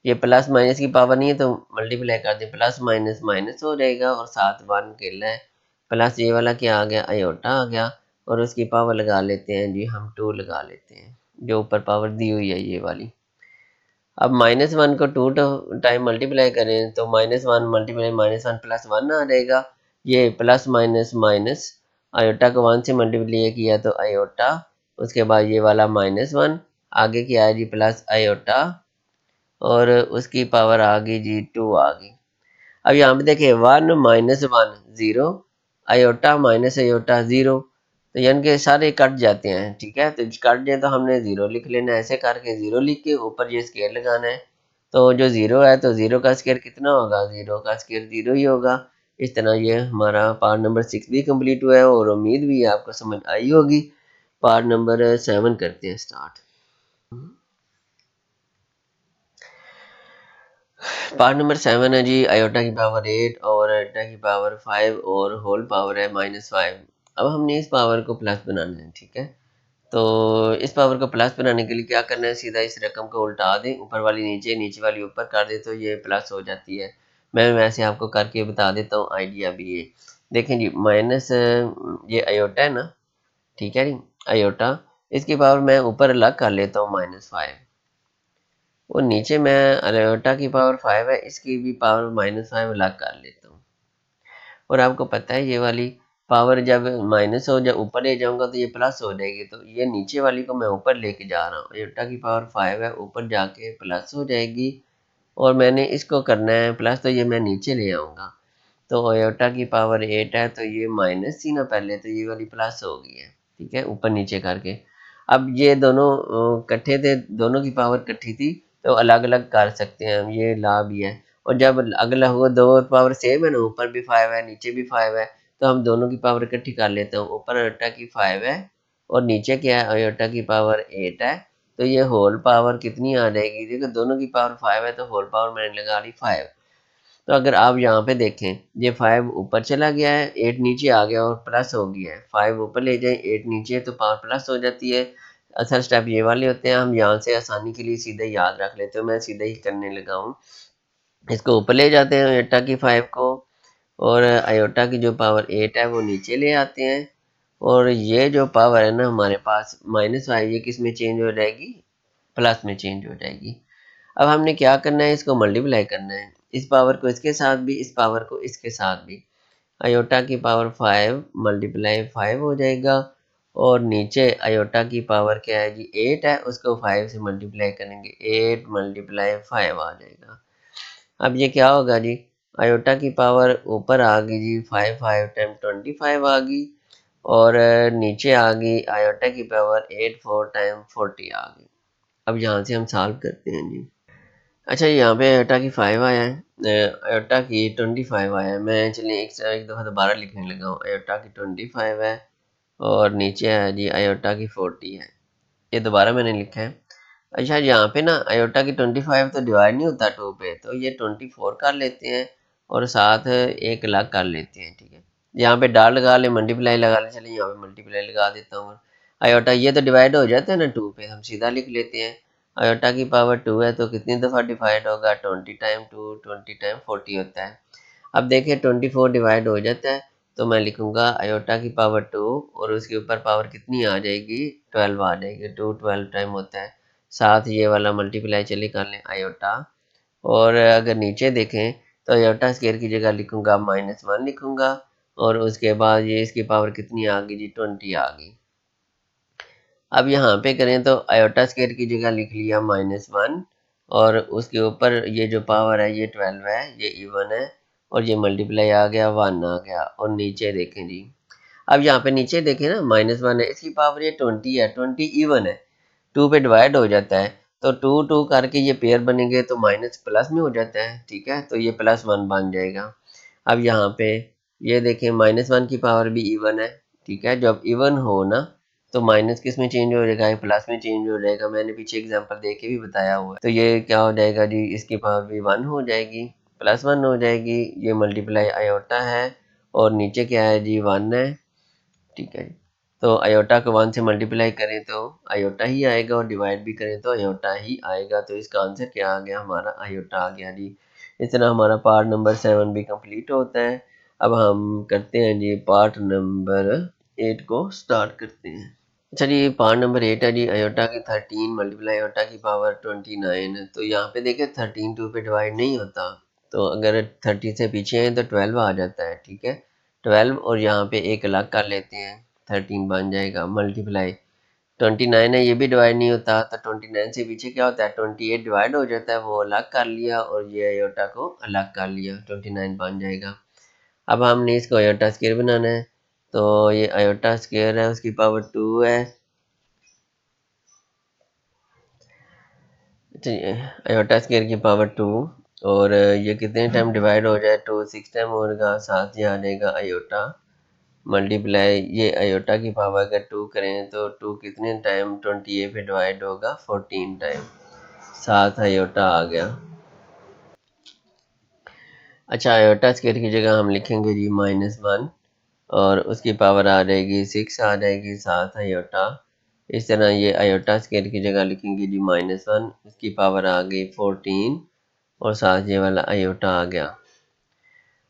ये प्लस माइनस की पावर नहीं है, तो मल्टीप्लाई कर दें, प्लस माइनस माइनस हो जाएगा, और साथ 1 अकेला है। प्लस ये वाला क्या आ गया, आयोटा आ गया, और उसकी पावर लगा लेते हैं जी, हम 2 लगा लेते हैं, जो ऊपर पावर दी हुई है ये वाली। अब -1 को 2 टाइम मल्टीप्लाई करें, तो -1 मल्टीप्लाई -1 प्लस 1 आ जाएगा। ये प्लस माइनस माइनस, आयोटा को 1 से मल्टीप्लाई किया तो आयोटा, उसके बाद ये वाला -1, आगे क्या है जी, प्लस आयोटा, और उसकी पावर आ गई जी 2 आ गई। अब यहाँ पे देखिए 1 -1 0, आयोटा माइनस आयोटा 0, तो यानी कि सारे कट जाते हैं, ठीक है। तो कट जाए तो हमने 0 लिख लेना है, ऐसे करके 0 लिख के ऊपर ये स्केयर लगाना है। तो जो 0 है, तो 0 का स्केयर कितना होगा, 0 का स्केयर 0 ही होगा। इस तरह ये हमारा पार्ट नंबर 6 भी कंप्लीट हुआ है, और उम्मीद भी है आपको समझ आई होगी। पार्ट नंबर 7 करते हैं स्टार्ट। पार्ट नंबर 7 है जी, आयोटा की पावर 8 और आयोटा की पावर 5 और होल पावर है -5। अब हमने इस पावर को प्लस बनाना है, ठीक है। तो इस पावर को प्लस बनाने के लिए क्या करना है, सीधा इस रकम को उल्टा दें, ऊपर वाली नीचे, नीचे वाली ऊपर कर दे, तो ये प्लस हो जाती है। मैं वैसे आपको करके बता देता हूँ, आइडिया भी ये देखें जी। माइनस ये आयोटा है ना, ठीक है जी, आयोटा, इसकी पावर मैं ऊपर अलग कर लेता हूँ -5, और नीचे मैं अयोटा की पावर 5 है, इसकी भी पावर -5 अलग कर लेता हूँ। और आपको पता है ये वाली पावर जब माइनस हो, जब ऊपर ले जाऊंगा तो ये प्लस हो जाएगी, तो ये नीचे वाली को मैं ऊपर लेके जा रहा हूँ। अयोटा की पावर 5 है, ऊपर जाके प्लस हो जाएगी, और मैंने इसको करना है प्लस, तो ये मैं नीचे ले आऊँगा। तो अयोटा की पावर 8 है, तो ये माइनस थी ना पहले, तो ये वाली प्लस हो गई है, ठीक है, ऊपर नीचे करके। अब ये दोनों इकट्ठे थे, दोनों की पावर इकट्ठी थी, तो अलग अलग कर सकते हैं हम, ये ला भी है। और जब अगला हुआ दो पावर सेम है ना, ऊपर भी 5 है नीचे भी 5 है, तो हम दोनों की पावर इकट्ठी कर लेते हैं। ऊपर अयोटा की 5 है, और नीचे क्या है, अयोटा की पावर 8 है, तो ये होल पावर कितनी आ जाएगी, देखो दोनों की पावर 5 है, तो होल पावर मैंने लगा ली 5। तो अगर आप यहाँ पे देखें, ये 5 ऊपर चला गया है, 8 नीचे आ गया और प्लस हो गया है। 5 ऊपर ले जाए, 8 नीचे, तो पावर प्लस हो जाती है। असल स्टेप ये वाले होते हैं, हम यहाँ से आसानी के लिए सीधे याद रख लेते हो, मैं सीधे ही करने लगा हूँ। इसको ऊपर ले जाते हैं आयोटा की 5 को, और आयोटा की जो पावर 8 है वो नीचे ले आते हैं, और ये जो पावर है ना हमारे पास -5, ये किस में चेंज हो जाएगी, प्लस में चेंज हो जाएगी। अब हमने क्या करना है, इसको मल्टीप्लाई करना है, इस पावर को इसके साथ भी, इस पावर को इसके साथ भी। आयोटा की पावर 5 मल्टीप्लाई 5 हो जाएगा, और नीचे आयोटा की पावर क्या है जी 8 है, उसको 5 से मल्टीप्लाई करेंगे, 8 मल्टीप्लाई 5 आ जाएगा। अब ये क्या होगा जी, आयोटा की पावर ऊपर आ गई जी 5, 5 टाइम 25 आ गई, और नीचे आ गई आयोटा की पावर 8, 4 टाइम 40 आ गई। अब यहाँ से हम सॉल्व करते हैं जी। अच्छा, यहाँ पे आयोटा की 5 आया है, आयोटा की 25 आया है। मैं चलिए एक दफ़ा दोबारा लिखने लगा हूँ। आयोटा की 25 है और नीचे है जी आयोटा की 40 है। ये दोबारा मैंने लिखा है। अच्छा, यहाँ पे ना आयोटा की 25 तो डिवाइड नहीं होता 2 पे, तो ये 24 कर लेते हैं और साथ एक अलग कर लेते हैं, ठीक है। यहाँ पे डॉट लगा ले, मल्टीप्लाई लगा ले, चलिए यहाँ पे मल्टीप्लाई लगा देता हूँ। आयोटा ये तो डिवाइड हो जाता है ना 2 पे, हम सीधा लिख लेते हैं। आयोटा की पावर 2 है तो कितनी दफ़ा डिवाइड होगा, 20 टाइम 2, 20 टाइम 40 होता है। अब देखिए 24 डिवाइड हो जाता है तो मैं लिखूंगा आयोटा की पावर 2 और उसके ऊपर पावर कितनी आ जाएगी, 12 आ जाएगी। 2 12 टाइम होता है, साथ ये वाला मल्टीप्लाई चलिए कर लें आयोटा। और अगर नीचे देखें तो आयोटा स्क्वायर की जगह लिखूंगा -1 लिखूंगा और उसके बाद ये इसकी पावर कितनी आ गई जी, 20 आ गई। अब यहाँ पे करें तो आयोटा स्क्वायर की जगह लिख लिया -1 और उसके ऊपर ये जो पावर है ये 12 है, ये इवन है और ये मल्टीप्लाई आ गया, 1 आ गया। और नीचे देखें जी, अब यहाँ पे नीचे देखें ना -1 है, इसकी पावर ये 20 है, 20 इवन है, 2 पे डिवाइड हो जाता है तो 2 2 करके ये पेयर बनेंगे तो माइनस प्लस में हो जाता है, ठीक है। तो ये +1 बन जाएगा। अब यहाँ पे ये देखें -1 की पावर भी इवन है, ठीक है। जब इवन हो ना तो माइनस किस में चेंज हो जाएगा, प्लस में चेंज हो जाएगा। मैंने पीछे एग्जांपल दे के भी बताया हुआ है। तो ये क्या हो जाएगा जी, इसकी पावर भी 1 हो जाएगी, +1 हो जाएगी। ये मल्टीप्लाई आयोटा है और नीचे क्या है जी, 1 है, ठीक है। तो आयोटा को 1 से मल्टीप्लाई करें तो आयोटा ही आएगा और डिवाइड भी करें तो आयोटा ही आएगा। तो इसका आंसर क्या आ गया, हमारा आयोटा आ गया जी। इस तरह हमारा पार्ट नंबर 7 भी कंप्लीट होता है। अब हम करते हैं जी पार्ट नंबर 8 को स्टार्ट करते हैं। अच्छा जी, पार्ट नंबर 8 है जी आयोटा की 13 मल्टीप्लाई आयोटा की पावर 29 है। तो यहाँ पे देखिए 13 2 पे डिवाइड नहीं होता, तो अगर 30 से पीछे हैं तो 12 आ जाता है, ठीक है। 12 और यहाँ पे एक अलग कर लेते हैं, 13 बन जाएगा मल्टीप्लाई 29 है, ये भी डिवाइड नहीं होता तो 29 से पीछे क्या होता है, 28 डिवाइड हो जाता है, वो अलग कर लिया और ये आयोटा को अलग कर लिया, 29 बन जाएगा। अब हमने इसको आयोटा स्क्वायर बनाना है, तो ये आयोटा स्क्वायर है, उसकी पावर 2 है। आयोटा स्क्वायर की पावर 2 और ये कितने टाइम डिवाइड हो जाए, 2 6 टाइम होगा, साथ ही आ जाएगा आयोटा मल्टीप्लाई ये आयोटा की पावर अगर 2 करें तो 2 कितने टाइम 28 पे डिवाइड होगा, 14 टाइम, साथ आयोटा आ गया। अच्छा, आयोटा स्क्वायर की जगह हम लिखेंगे जी -1 और उसकी पावर आ जाएगी 6 आ जाएगी, साथ आयोटा। इस तरह ये आयोटा स्क्वायर की जगह लिखेंगे जी -1, उसकी पावर आ गई 14 और साथ ये वाला आयोटा आ गया।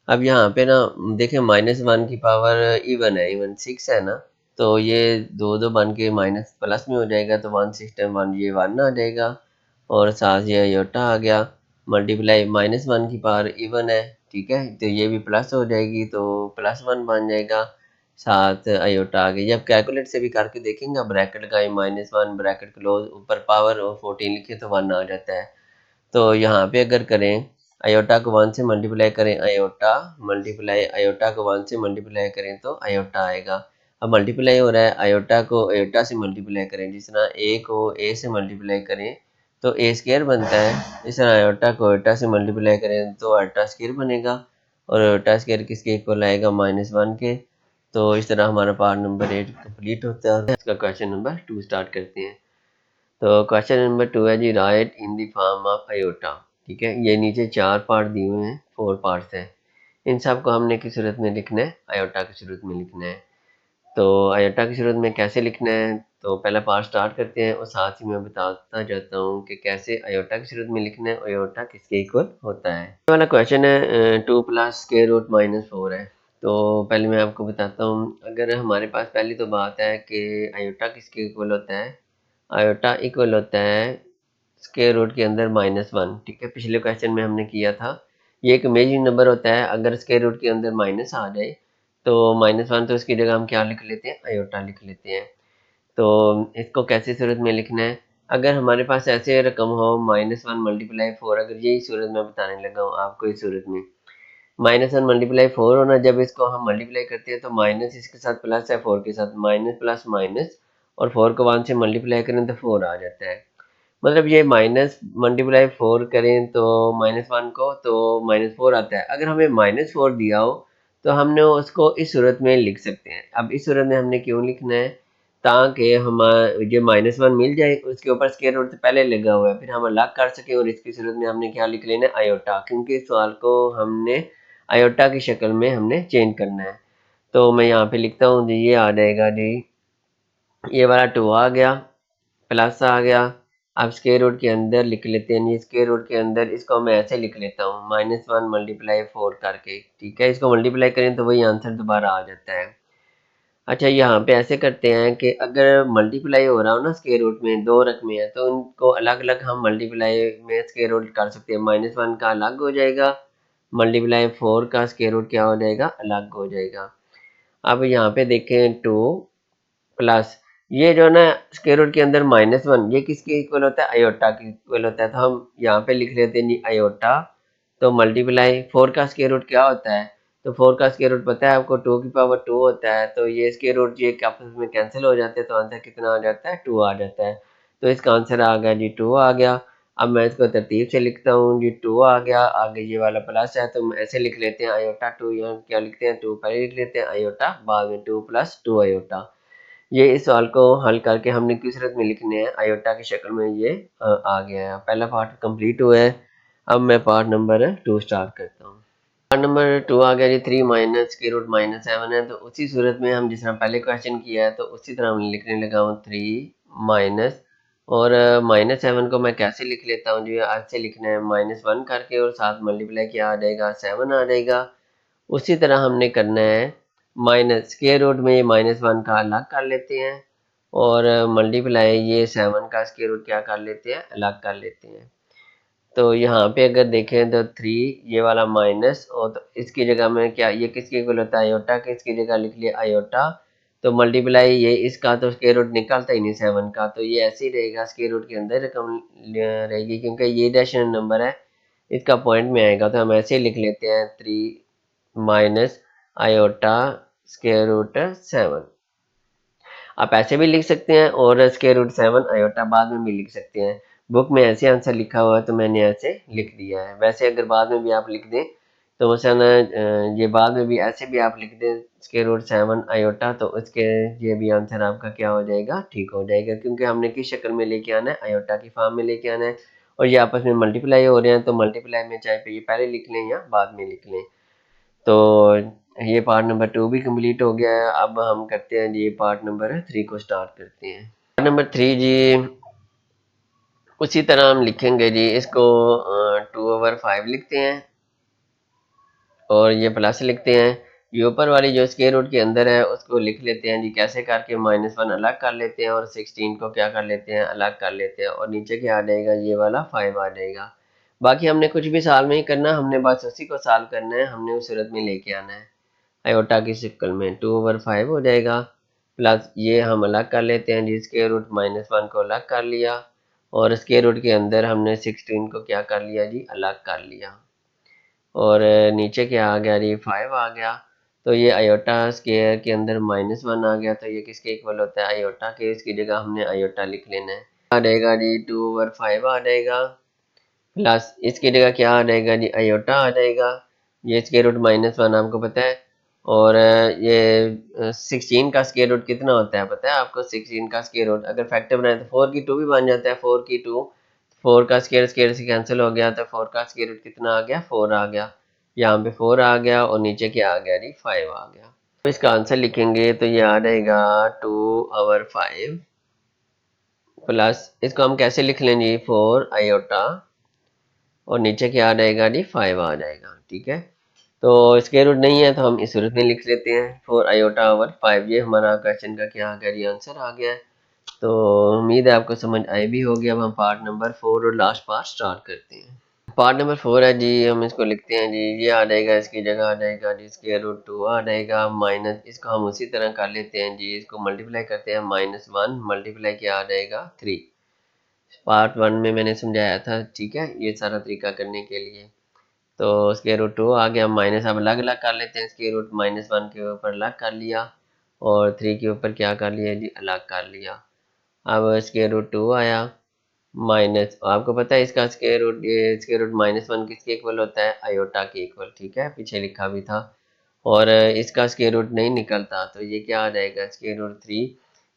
अब यहाँ पे ना देखें -1 की पावर इवन है, इवन 6 है ना, तो ये दो दो बन के माइनस प्लस में हो जाएगा, तो 1 6 टाइम 1 ये 1 आ जाएगा और साथ ये आयोटा आ गया मल्टीप्लाई -1 की पावर इवन है, ठीक है। तो ये भी प्लस हो जाएगी तो +1 बन जाएगा, साथ आयोटा आ गई। जब कैलकुलेट से भी करके देखेंगे, ब्रैकेट का -1 ब्रैकेट क्लोज, ऊपर पावर और 14 लिखे तो 1 आ जाता है। तो यहाँ पे अगर करें आयोटा को 1 से मल्टीप्लाई करें, आयोटा मल्टीप्लाई आयोटा को 1 से मल्टीप्लाई करें तो आयोटा आएगा। अब मल्टीप्लाई हो रहा है, आयोटा को आयोटा से मल्टीप्लाई करें, जिस तरह ए को ए से मल्टीप्लाई करें तो ए स्क्वायर बनता है, इस तरह आयोटा को आयोटा से मल्टीप्लाई करें तो आयोटा स्क्वायर बनेगा और आयोटा स्क्वायर किसके इक्वल आएगा, -1 के। तो इस तरह हमारा पार्ट नंबर 8 कंप्लीट होता है। इसका क्वेश्चन नंबर 2 स्टार्ट करते हैं। तो क्वेश्चन नंबर 2 है जी, write in the form of iota, ठीक है। ये नीचे 4 पार्ट दिए हुए हैं, 4 पार्ट्स हैं, इन सब को हमने किस सूरत में लिखना है, आयोटा की सूरत में लिखना है। तो आयोटा की सूरत में कैसे लिखना है, तो पहला पार्ट स्टार्ट करते हैं और साथ ही मैं बताता जाता हूँ कि कैसे आयोटा की सूरत में लिखना है, आयोटा किसके इक्वल होता है। ये वाला क्वेश्चन है 2 + स्क्वायर रूट -4 है। तो पहले मैं आपको बताता हूँ, अगर हमारे पास पहली तो बात है कि आयोटा किसके इक्वल होता है, आयोटा इक्वल होता है स्क्वायर रूट के अंदर -1, ठीक है। पिछले क्वेश्चन में हमने किया था, ये एक इमेजिनरी नंबर होता है, अगर स्क्वायर रूट के अंदर माइनस आ जाए तो -1, तो इसकी जगह हम क्या लिख लेते हैं, आयोटा लिख लेते हैं। तो इसको कैसे सूरत में लिखना है, अगर हमारे पास ऐसे रकम हो -1 मल्टीप्लाई 4, अगर यही सूरत मैं बताने लगा हूँ आपको, इस सूरत में -1 मल्टीप्लाई 4 होना, जब इसको हम मल्टीप्लाई करते हैं तो माइनस इसके साथ प्लस है, 4 के साथ माइनस प्लस माइनस, और 4 को 1 से मल्टीप्लाई करें तो 4 आ जाता है। मतलब ये माइनस मल्टीप्लाई 4 करें तो -1 को तो -4 आता है। अगर हमें -4 दिया हो तो हमने उसको इस सूरत में लिख सकते हैं। अब इस सूरत में हमने क्यों लिखना है, ताकि हम ये -1 मिल जाए, उसके ऊपर स्क्वायर रूट से पहले लगा हुआ है, फिर हम अलग कर सकें। और इसकी सूरत में हमने क्या लिख लेना है, आयोटा, क्योंकि इस सवाल को हमने आयोटा की शक्ल में हमने चेंज करना है। तो मैं यहाँ पे लिखता हूँ जी, ये आ जाएगा जी, ये वाला 2 आ गया, प्लस आ गया। अब स्क्वायर रूट के अंदर लिख लेते हैं, स्क्वायर रूट के अंदर इसको मैं ऐसे लिख लेता हूँ, -1 मल्टीप्लाई 4 करके, ठीक है। इसको मल्टीप्लाई करें तो वही आंसर दोबारा आ जाता है। अच्छा, यहाँ पे ऐसे करते हैं कि अगर मल्टीप्लाई हो रहा हो ना स्क्वायर रूट में, दो रकमें हैं, तो उनको अलग अलग हम मल्टीप्लाई में स्क्वायर रूट कर सकते हैं। -1 का अलग हो जाएगा, मल्टीप्लाई 4 का स्क्वायर रूट क्या हो जाएगा, अलग हो जाएगा। अब यहाँ पे देखें 2 प्लस ये जो है ना स्क्वायर रूट के अंदर -1, ये किसके इक्वल होता है, आयोटा के इक्वल होता है। तो हम यहाँ पे लिख लेते हैं जी आयोटा, तो मल्टीप्लाई 4 का स्क्वायर रूट क्या होता है, तो 4 का स्क्वायर रूट पता है आपको, 2 की पावर 2 होता है। तो ये स्क्वायर रूट ये आपस में कैंसिल हो जाते हैं, तो आंसर कितना आ जाता है, 2 आ जाता है। तो इसका आंसर आ गया जी 2 आ गया। अब मैं इसको तरतीब से लिखता हूँ जी, 2 आ गया, आगे ये वाला प्लस है, तो हम ऐसे लिख लेते हैं आयोटा 2, यहाँ क्या लिखते हैं, 2 पहले लिख लेते हैं आयोटा, बाद में 2 + 2 आयोटा। ये इस सवाल को हल करके हमने किस सूरत में लिखने हैं, आयोटा की शक्ल में, ये आ गया है। पहला पार्ट कंप्लीट हुआ है। अब मैं पार्ट नंबर 2 स्टार्ट करता हूँ। पार्ट नंबर 2 आ गया जी, 3 माइनस स्क्वायर रूट -7 है। तो उसी सूरत में हम जिस तरह पहले क्वेश्चन किया है, तो उसी तरह हम लिखने लगा हूँ 3 माइनस, और -7 को मैं कैसे लिख लेता हूँ जी, आज से लिखना है -1 करके, और साथ मल्टीप्लाई किया आ जाएगा, 7 आ जाएगा। उसी तरह हमने करना है माइनस स्क्वायर रूट में, ये -1 का अलग कर लेते हैं, और मल्टीप्लाई ये 7 का स्क्वायर रूट क्या कर लेते हैं, अलग कर लेते हैं। तो यहाँ पे अगर देखें तो 3 ये वाला माइनस, और तो इसकी जगह में क्या, ये किसके इक्वल होता है, आयोटा के, इसकी जगह लिख लिया आयोटा। तो मल्टीप्लाई ये इसका, तो स्क्वायर रूट निकलता ही नहीं 7 का, तो ये ऐसे ही रहेगा, स्क्वायर रूट के अंदर रकम रहेगी, क्योंकि ये रेशनल नंबर है, इसका पॉइंट में आएगा। तो हम ऐसे ही लिख लेते हैं 3 माइनस आयोटा स्क्वायर रूट 7। आप ऐसे भी लिख सकते हैं, और स्क्वायर रूट 7 आयोटा बाद में भी लिख सकते हैं। बुक में ऐसे आंसर लिखा हुआ है, तो मैंने ऐसे लिख दिया है। वैसे अगर बाद में भी आप लिख दें, तो मसलन ये बाद में भी ऐसे भी आप लिख दें स्क्वायर रूट 7 आयोटा, तो उसके ये भी आंसर आपका क्या हो जाएगा, ठीक हो जाएगा, क्योंकि हमने किस शक्ल में लेके आना है, आयोटा की फॉर्म में लेके आना है। और ये आपस में मल्टीप्लाई हो रहे हैं, तो मल्टीप्लाई में चाहे ये पहले लिख लें या बाद में लिख लें। तो ये पार्ट नंबर 2 भी कंप्लीट हो गया है। अब हम करते हैं जी, पार्ट नंबर 3 को स्टार्ट करते हैं। पार्ट नंबर 3 जी, उसी तरह हम लिखेंगे जी, इसको 2/5 लिखते हैं, और ये प्लस लिखते हैं। ये ऊपर वाली जो स्क्वायर रूट के अंदर है, उसको लिख लेते हैं जी, कैसे करके, -1 अलग कर लेते हैं, और 16 को क्या कर लेते हैं, अलग कर लेते हैं, और नीचे क्या आ जाएगा, ये वाला 5 आ जाएगा। बाकी हमने कुछ भी सॉल्व नहीं करना, हमने बस उसी को सॉल्व करना है, हमने उस सूरत में लेके आना है। आयोटा की शक्ल में 2/5 हो जाएगा, प्लस ये हम अलग कर लेते हैं जी, स्क्वायर रूट -1 को अलग कर लिया, और स्क्वायर रूट के अंदर हमने 16 को क्या कर लिया जी, अलग कर लिया, और नीचे क्या आ गया जी, 5 आ गया। तो ये आयोटा स्क्वायर के अंदर -1 आ गया, तो ये किसके इक्वल होता है, आयोटा के, इसकी जगह हमने आयोटा लिख लेना है। आ जाएगा जी 2/5 आ जाएगा, प्लस इसकी जगह क्या आ जाएगा जी, आयोटा आ जाएगा। ये स्क्वायर रूट -1 आपको पता है, और ये 16 का स्क्वायर रूट कितना होता है पता है आपको, 16 का स्क्वायर रूट अगर फैक्टर बनाए तो 4 की 2 भी बन जाता है, 4 की 2, 4 का स्क्वायर स्क्वायर से कैंसिल हो गया, तो 4 का स्क्वायर रूट कितना आ गया, 4 आ गया। यहाँ पे 4 आ गया, और नीचे क्या आ गया जी, 5 आ गया। तो इसका आंसर लिखेंगे तो ये आ जाएगा 2/5, प्लस इसको हम कैसे लिख लेंगे, 4 आयोटा, और नीचे क्या आ जाएगा जी, 5 आ जाएगा, ठीक है। तो स्क्वायर रूट नहीं है, तो हम इस सूरत में लिख लेते हैं 4 आयोटा ओवर 5। ये हमारा क्वेश्चन का क्या आ गया जी, आंसर आ गया है। तो उम्मीद है आपको समझ आई भी होगी। अब हम पार्ट नंबर 4 और लास्ट पार्ट स्टार्ट करते हैं। पार्ट नंबर 4 है जी, हम इसको लिखते हैं जी, ये आ जाएगा, इसकी जगह आ जाएगा जी स्क्वायर रूट 2 आ जाएगा, माइनस इसको हम उसी तरह कर लेते हैं जी, इसको मल्टीप्लाई करते हैं, -1 मल्टीप्लाई क्या आ जाएगा, 3। पार्ट 1 में मैंने समझाया था, ठीक है, ये सारा तरीका करने के लिए। तो स्क्वायर रूट 2 आ गया, माइनस अब अलग अलग कर लेते हैं, स्क्वायर रूट -1 के ऊपर अलग कर लिया, और 3 के ऊपर क्या कर लिया जी, अलग कर लिया। अब स्क्वायर रूट 2 आया, माइनस, आपको पता है इसका स्क्वायर रूट, ये स्क्वायर रूट -1 किसके इक्वल होता है? आयोटा के इक्वल, ठीक है, पीछे लिखा भी था। और इसका स्क्वायर रूट नहीं निकलता तो ये क्या आ जाएगा? Square root 3।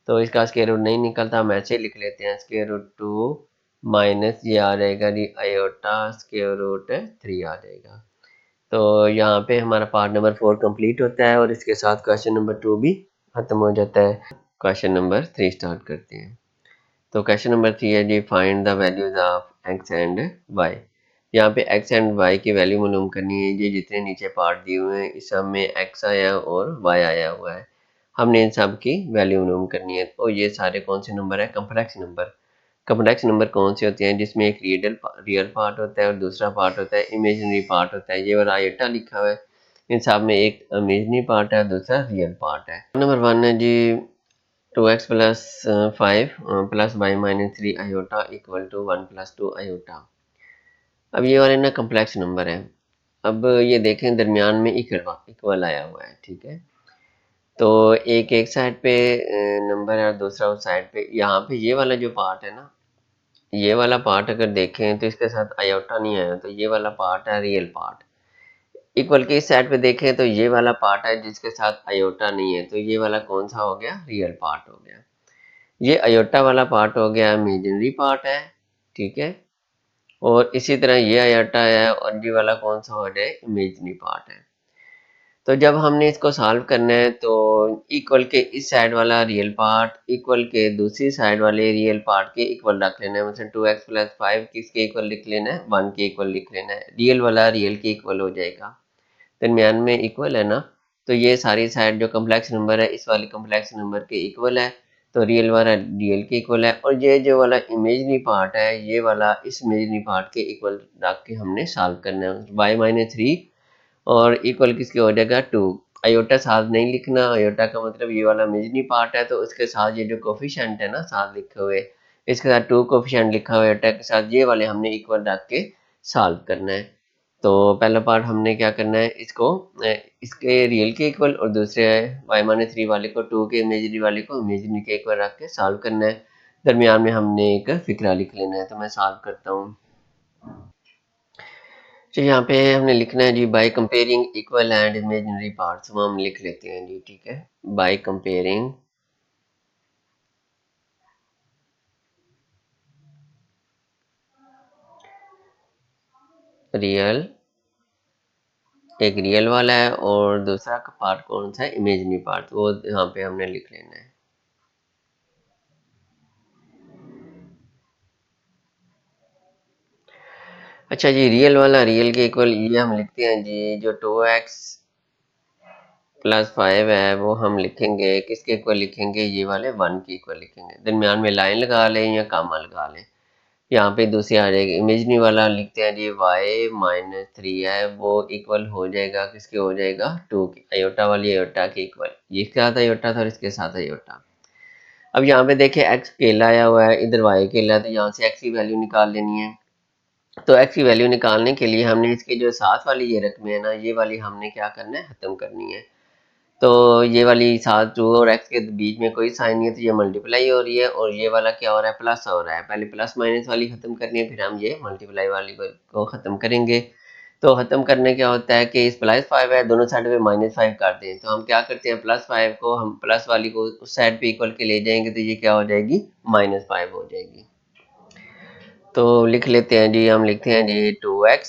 तो इसका स्क्वायर रूट नहीं निकलता, हम ऐसे लिख लेते हैं स्क्वायर रूट 2 माइनस ये आ जाएगा जी आयोटा स्क्वायर रूट 3 आ जाएगा। तो यहाँ पे हमारा पार्ट नंबर 4 कंप्लीट होता है और इसके साथ क्वेश्चन नंबर 2 भी खत्म हो जाता है। क्वेश्चन नंबर 3 स्टार्ट करते हैं। तो क्वेश्चन नंबर 3 है जी, find the values of x and y. यहाँ पे एक्स एंड वाई की वैल्यू मालूम करनी है। ये जितने नीचे पार्ट दिए हुए हैं इस सब में एक्स आया और वाई आया हुआ है, हमने इन सब की वैल्यू मालूम करनी है। तो ये सारे कौन से नंबर है? Complex number. कम्प्लेक्स नंबर कौन से होते हैं? जिसमें एक रियल पार्ट होता है और दूसरा पार्ट होता है इमेजिनरी पार्ट होता है। ये वाला आयोटा लिखा हुआ है, इन सब में एक इमेजिनरी पार्ट है, दूसरा रियल पार्ट है। नंबर 1 है जी 2x plus 5 plus y minus 3 iota equal to 1 plus 2 iota. अब ये वाले ना कम्प्लेक्स नंबर है। अब ये देखें दरमियान में इक्वल आया हुआ है, ठीक है। तो एक साइड पे नंबर है और दूसरा उस साइड पे। यहाँ पे ये वाला जो पार्ट है ना, ये वाला पार्ट अगर देखें तो इसके साथ आयोटा नहीं आया, तो ये वाला पार्ट है रियल पार्ट। इक्वल के इस साइड पे देखें तो ये वाला पार्ट है जिसके साथ आयोटा नहीं है, तो ये वाला कौन सा हो गया? रियल पार्ट हो गया। ये आयोटा वाला पार्ट हो गया इमेजिनरी पार्ट है, ठीक है। और इसी तरह ये आयोटा है और ये वाला कौन सा हो जाए? इमेजिनरी पार्ट है। तो जब हमने इसको सॉल्व करना है तो इक्वल के इस साइड वाला रियल पार्ट इक्वल के दूसरी साइड वाले रियल पार्ट के इक्वल रख लेना है। मतलब 2x प्लस 5 किसके इक्वल लिख लेना है? 1 के इक्वल लिख लेना है। रियल वाला रियल के इक्वल हो जाएगा, दरमियान में इक्वल है ना। तो ये सारी साइड जो कम्प्लेक्स नंबर है इस वाले कम्प्लेक्स नंबर के इक्वल है, तो रियल वाला रियल के इक्वल है। और ये जो वाला इमेजनरी पार्ट है ये वाला इस इमेजनरी पार्ट के इक्वल रख के हमने सॉल्व करना है। y माइनस 3 और इक्वल किसके हो जाएगा? 2। आयोटा साथ नहीं लिखना, आयोटा का मतलब ये वाला इमेजिनरी पार्ट है, तो उसके साथ ये जो कोफिशिएंट है ना साथ लिखे हुए, इसके साथ 2 कोफिशिएंट लिखा हुआ है आयोटा के साथ, ये वाले हमने इक्वल रख के सॉल्व करना है। तो पहला पार्ट हमने क्या करना है? इसको इसके रियल के इक्वल और दूसरे y माइनस 3 वाले को 2 के इमेजिनरी वाले को इमेजिनरी के इक्वल रख के सॉल्व करना है। दरमियान में हमने एक फिक्रा लिख लेना है। तो मैं सॉल्व करता हूँ। तो यहाँ पे हमने लिखना है जी by comparing equal and imaginary parts, वो हम लिख लेते हैं जी, ठीक है। बाय कंपेयरिंग रियल, एक रियल वाला है और दूसरा का पार्ट कौन सा है? इमेजिनरी पार्ट, वो यहाँ पे हमने लिख लेना है। अच्छा जी, रियल वाला रियल के इक्वल ये हम लिखते हैं जी, जो 2x प्लस 5 है वो हम लिखेंगे किसके इक्वल लिखेंगे? ये वाले 1 के इक्वल लिखेंगे। दरमियान में लाइन लगा लें या कामा लगा लें, यहाँ पे दूसरी आ जाएगी। इमेजिनरी वाला लिखते हैं जी y माइनस 3 है वो इक्वल हो जाएगा किसके? हो जाएगा 2 की। आयोटा वाली आयोटा के इक्वल, ये इसके साथ आयोटा था और इसके साथ आयोटा। अब यहाँ पे देखिए x अकेला आया हुआ है, इधर y अकेला है, तो यहाँ से x की वैल्यू निकाल लेनी है। तो x की वैल्यू निकालने के लिए हमने इसके जो साथ वाली ये रकमें है ना, ये वाली हमने क्या करना है? खत्म करनी है। तो ये वाली साथ 2 और x के बीच में कोई साइन नहीं है, तो ये मल्टीप्लाई हो रही है और ये वाला क्या हो रहा है? प्लस हो रहा है। पहले प्लस माइनस वाली खत्म करनी है, फिर हम ये मल्टीप्लाई वाली को खत्म करेंगे। तो खत्म करने क्या होता है कि इस प्लस 5 है, दोनों साइड पे -5 कर दें। तो हम क्या करते हैं? प्लस 5 को हम प्लस वाली को उस साइड पे इक्वल के ले जाएंगे, तो ये क्या हो जाएगी? -5 हो जाएगी। तो लिख लेते हैं जी, हम लिखते हैं जी 2x,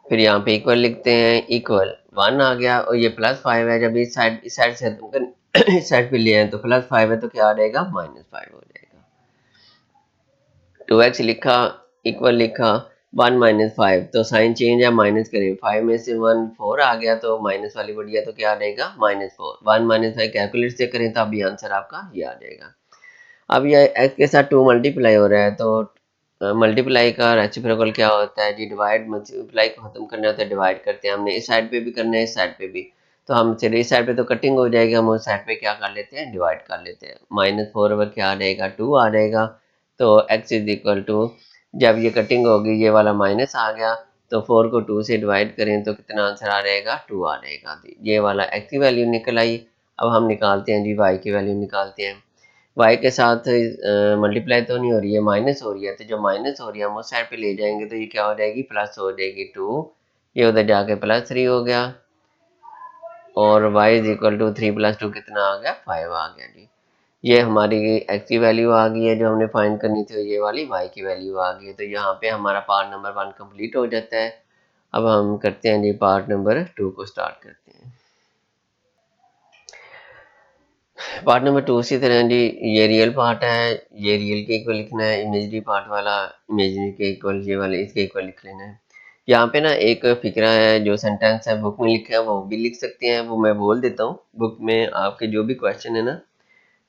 फिर यहाँ पे इक्वल लिखते हैं, इक्वल 1 आ गया और ये +5 है। जब इस साइड से खत्म कर इस साइड पे ले आए तो +5 है, तो क्या आ जाएगा? -5 हो जाएगा। 2x लिखा, इक्वल लिखा, 1 -5, तो साइन चेंज है, माइनस करें। 5 में से 1 4 आ गया, तो माइनस वाली बढ़िया, तो क्या आ जाएगा? -4। 1 -5 कैलकुलेट से करें तो अभी आंसर आपका ये आ जाएगा। अब ये x के साथ 2 मल्टीप्लाई हो रहा है, तो मल्टीप्लाई का रेसिप्रोकल क्या होता है जी? डिवाइड। मल्टीप्लाई को खत्म करना होता है, डिवाइड करते हैं। हमने इस साइड पे भी करना है, इस साइड पे भी। तो हम चलिए इस साइड पे तो कटिंग हो जाएगी, हम उस साइड पे क्या कर लेते हैं? डिवाइड कर लेते हैं। -4 ओवर क्या आ जाएगा? 2 आ जाएगा। तो x इज इक्वल टू, जब ये कटिंग होगी ये वाला माइनस आ गया, तो 4 को 2 से डिवाइड करें तो कितना आंसर आ जाएगा? 2 आ जाएगा। ये वाला x की वैल्यू निकल आई। अब हम निकालते हैं जी y की वैल्यू निकालते हैं। वाई के साथ मल्टीप्लाई तो नहीं हो रही है, माइनस हो रही है, तो जो माइनस हो रही है हम उस साइड पे ले जाएंगे तो ये क्या हो जाएगी, प्लस हो जाएगी 2, ये उधर जाके +3 हो गया, और y इज इक्वल टू 3 + 2 कितना आ गया, 5 आ गया जी। ये हमारी x की वैल्यू आ गई है जो हमने फाइंड करनी थी, ये वाली y की वैल्यू आ गई है। तो यहाँ पे हमारा पार्ट नंबर 1 कंप्लीट हो जाता है। अब हम करते हैं जी पार्ट नंबर 2 को स्टार्ट करते हैं। पार्ट नंबर 2 इसी तरह जी, ये रियल पार्ट है, ये रियल के इक्वल लिखना है, इमेजरी पार्ट वाला इमेजरी के इक्वल, ये वाले इसके इक्वल लिख लेना है। यहाँ पे ना एक फिक्रा है, जो सेंटेंस है बुक में लिखा है वो भी लिख सकते हैं, वो मैं बोल देता हूँ। बुक में आपके जो भी क्वेश्चन है ना,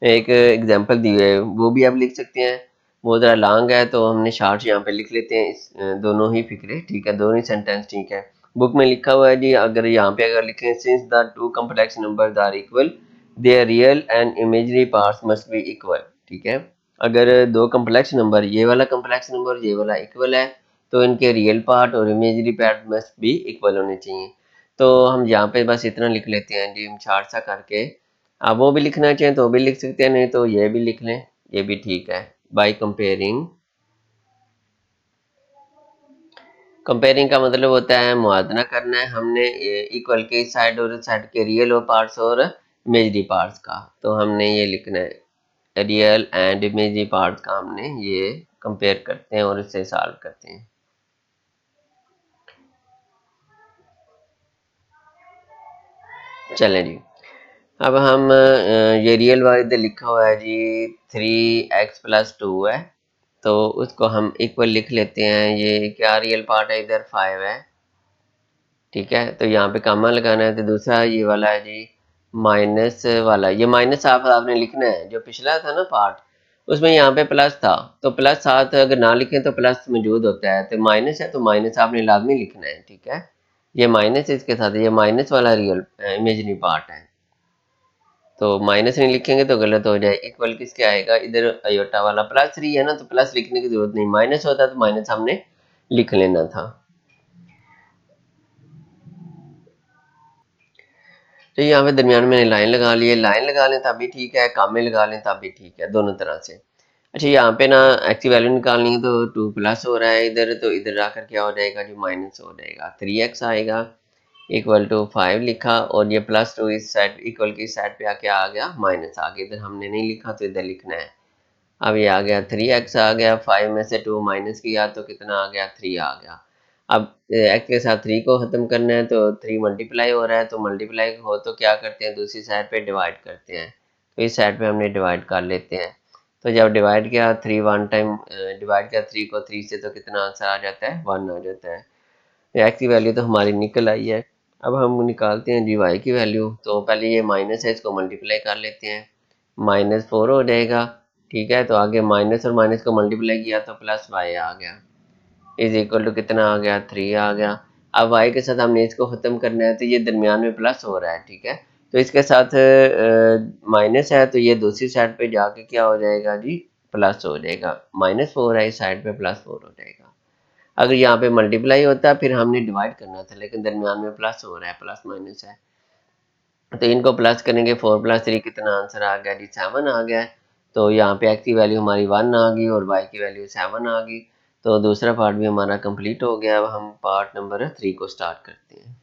एक एग्जांपल दी है वो भी आप लिख सकते हैं। वो ज़रा लॉन्ग है तो हमने शॉर्ट यहाँ पे लिख लेते हैं, दोनों ही फिक्रे ठीक है, दोनों ही सेंटेंस ठीक है। बुक में लिखा हुआ है जी, अगर यहाँ पे अगर लिखें since the two complex numbers are equal their real and imaginary parts must be equal, ठीक है। अगर दो कॉम्प्लेक्स नंबर, ये वाला कॉम्प्लेक्स नंबर ये वाला इक्वल है, तो इनके रियल पार्ट और imaginary part must be equal होने चाहिए। तो हम यहाँ पे बस इतना लिख लेते हैं जी, हम शार्ट सा करके। आप वो भी लिखना चाहें तो भी लिख सकते हैं, नहीं तो ये भी लिख लें, ये भी ठीक है। बाय कंपेयरिंग, कंपेयरिंग का मतलब होता है मुआवजा करना है हमने इक्वल के इस साइड और इस साइड के रियल और पार्ट्स और इमेजरी पार्ट्स का। तो हमने ये लिखना है, रियल एंड इमेजरी पार्ट्स का हमने ये कंपेयर करते हैं और इससे सॉल्व करते हैं। चलें जी, अब हम ये रियल वाला इधर लिखा हुआ है जी 3x + 2 है, तो उसको हम इक्वल लिख लेते हैं। ये क्या रियल पार्ट है, इधर 5 है, ठीक है। तो यहाँ पे कामा लगाना है। तो दूसरा ये वाला है जी माइनस वाला, ये माइनस आपने लिखना है, जो पिछला था ना पार्ट उसमें यहाँ पे प्लस था, तो प्लस साथ अगर ना लिखें तो प्लस मौजूद होता है, तो माइनस है तो माइनस आपने लाजमी लिखना है, ठीक है। ये माइनस इसके साथ, ये माइनस वाला रियल इमेजिनरी पार्ट है, तो माइनस नहीं लिखेंगे तो गलत हो जाए। इक्वल किसके आएगा, इधर अयोटा वाला +3 है ना, तो प्लस लिखने की जरूरत नहीं, माइनस होता तो माइनस हमने लिख लेना था। तो यहाँ पे दरमियान में लाइन लगा ली है, लाइन लगा लें तब भी ठीक है, कामे लगा लें तब भी ठीक है, दोनों तरह से। अच्छा, यहाँ पे ना एक्स की वैल्यू निकालनी है, तो 2 प्लस हो रहा है इधर, तो इधर आकर क्या हो जाएगा जी, माइनस हो जाएगा, 3x आएगा इक्वल टू 5 लिखा, और ये +2 इस साइड इक्वल की साइड पे आके आ गया माइनस आ गया, इधर हमने नहीं लिखा तो इधर लिखना है। अब ये आ गया 3x आ गया, 5 में से 2 माइनस किया तो कितना आ गया, 3 आ गया। अब x के साथ 3 को ख़त्म करना है, तो 3 मल्टीप्लाई हो रहा है, तो मल्टीप्लाई हो तो क्या करते हैं, दूसरी साइड पे डिवाइड करते हैं, तो इस साइड पे हमने डिवाइड कर लेते हैं। तो जब डिवाइड किया 3 वन टाइम डिवाइड किया 3 को 3 से, तो कितना आंसर आ जाता है, 1 आ जाता है। x की वैल्यू तो हमारी निकल आई है। अब हम निकालते हैं dy की वैल्यू, तो पहले ये माइनस है इसको मल्टीप्लाई कर लेते हैं, -4 हो जाएगा, ठीक है। तो आगे माइनस और माइनस को मल्टीप्लाई किया तो +y आ गया, इज इक्वल टू कितना आ गया, 3 आ गया। अब y के साथ हमने इसको ख़त्म करना है, तो ये दरमियान में प्लस हो रहा है, ठीक है। तो इसके साथ माइनस है, तो ये दूसरी साइड पे जाके क्या हो जाएगा जी, प्लस हो जाएगा, -4 है इस साइड पे, +4 हो जाएगा। अगर यहाँ पे मल्टीप्लाई होता फिर हमने डिवाइड करना था, लेकिन दरमियान में प्लस हो रहा है, प्लस माइनस है, तो इनको प्लस करेंगे। 4 + 3 कितना आंसर आ गया जी, 7 आ गया। तो यहाँ पे x की वैल्यू हमारी 1 आ गई और y की वैल्यू 7 आ गई। तो दूसरा पार्ट भी हमारा कंप्लीट हो गया। अब हम पार्ट नंबर 3 को स्टार्ट करते हैं।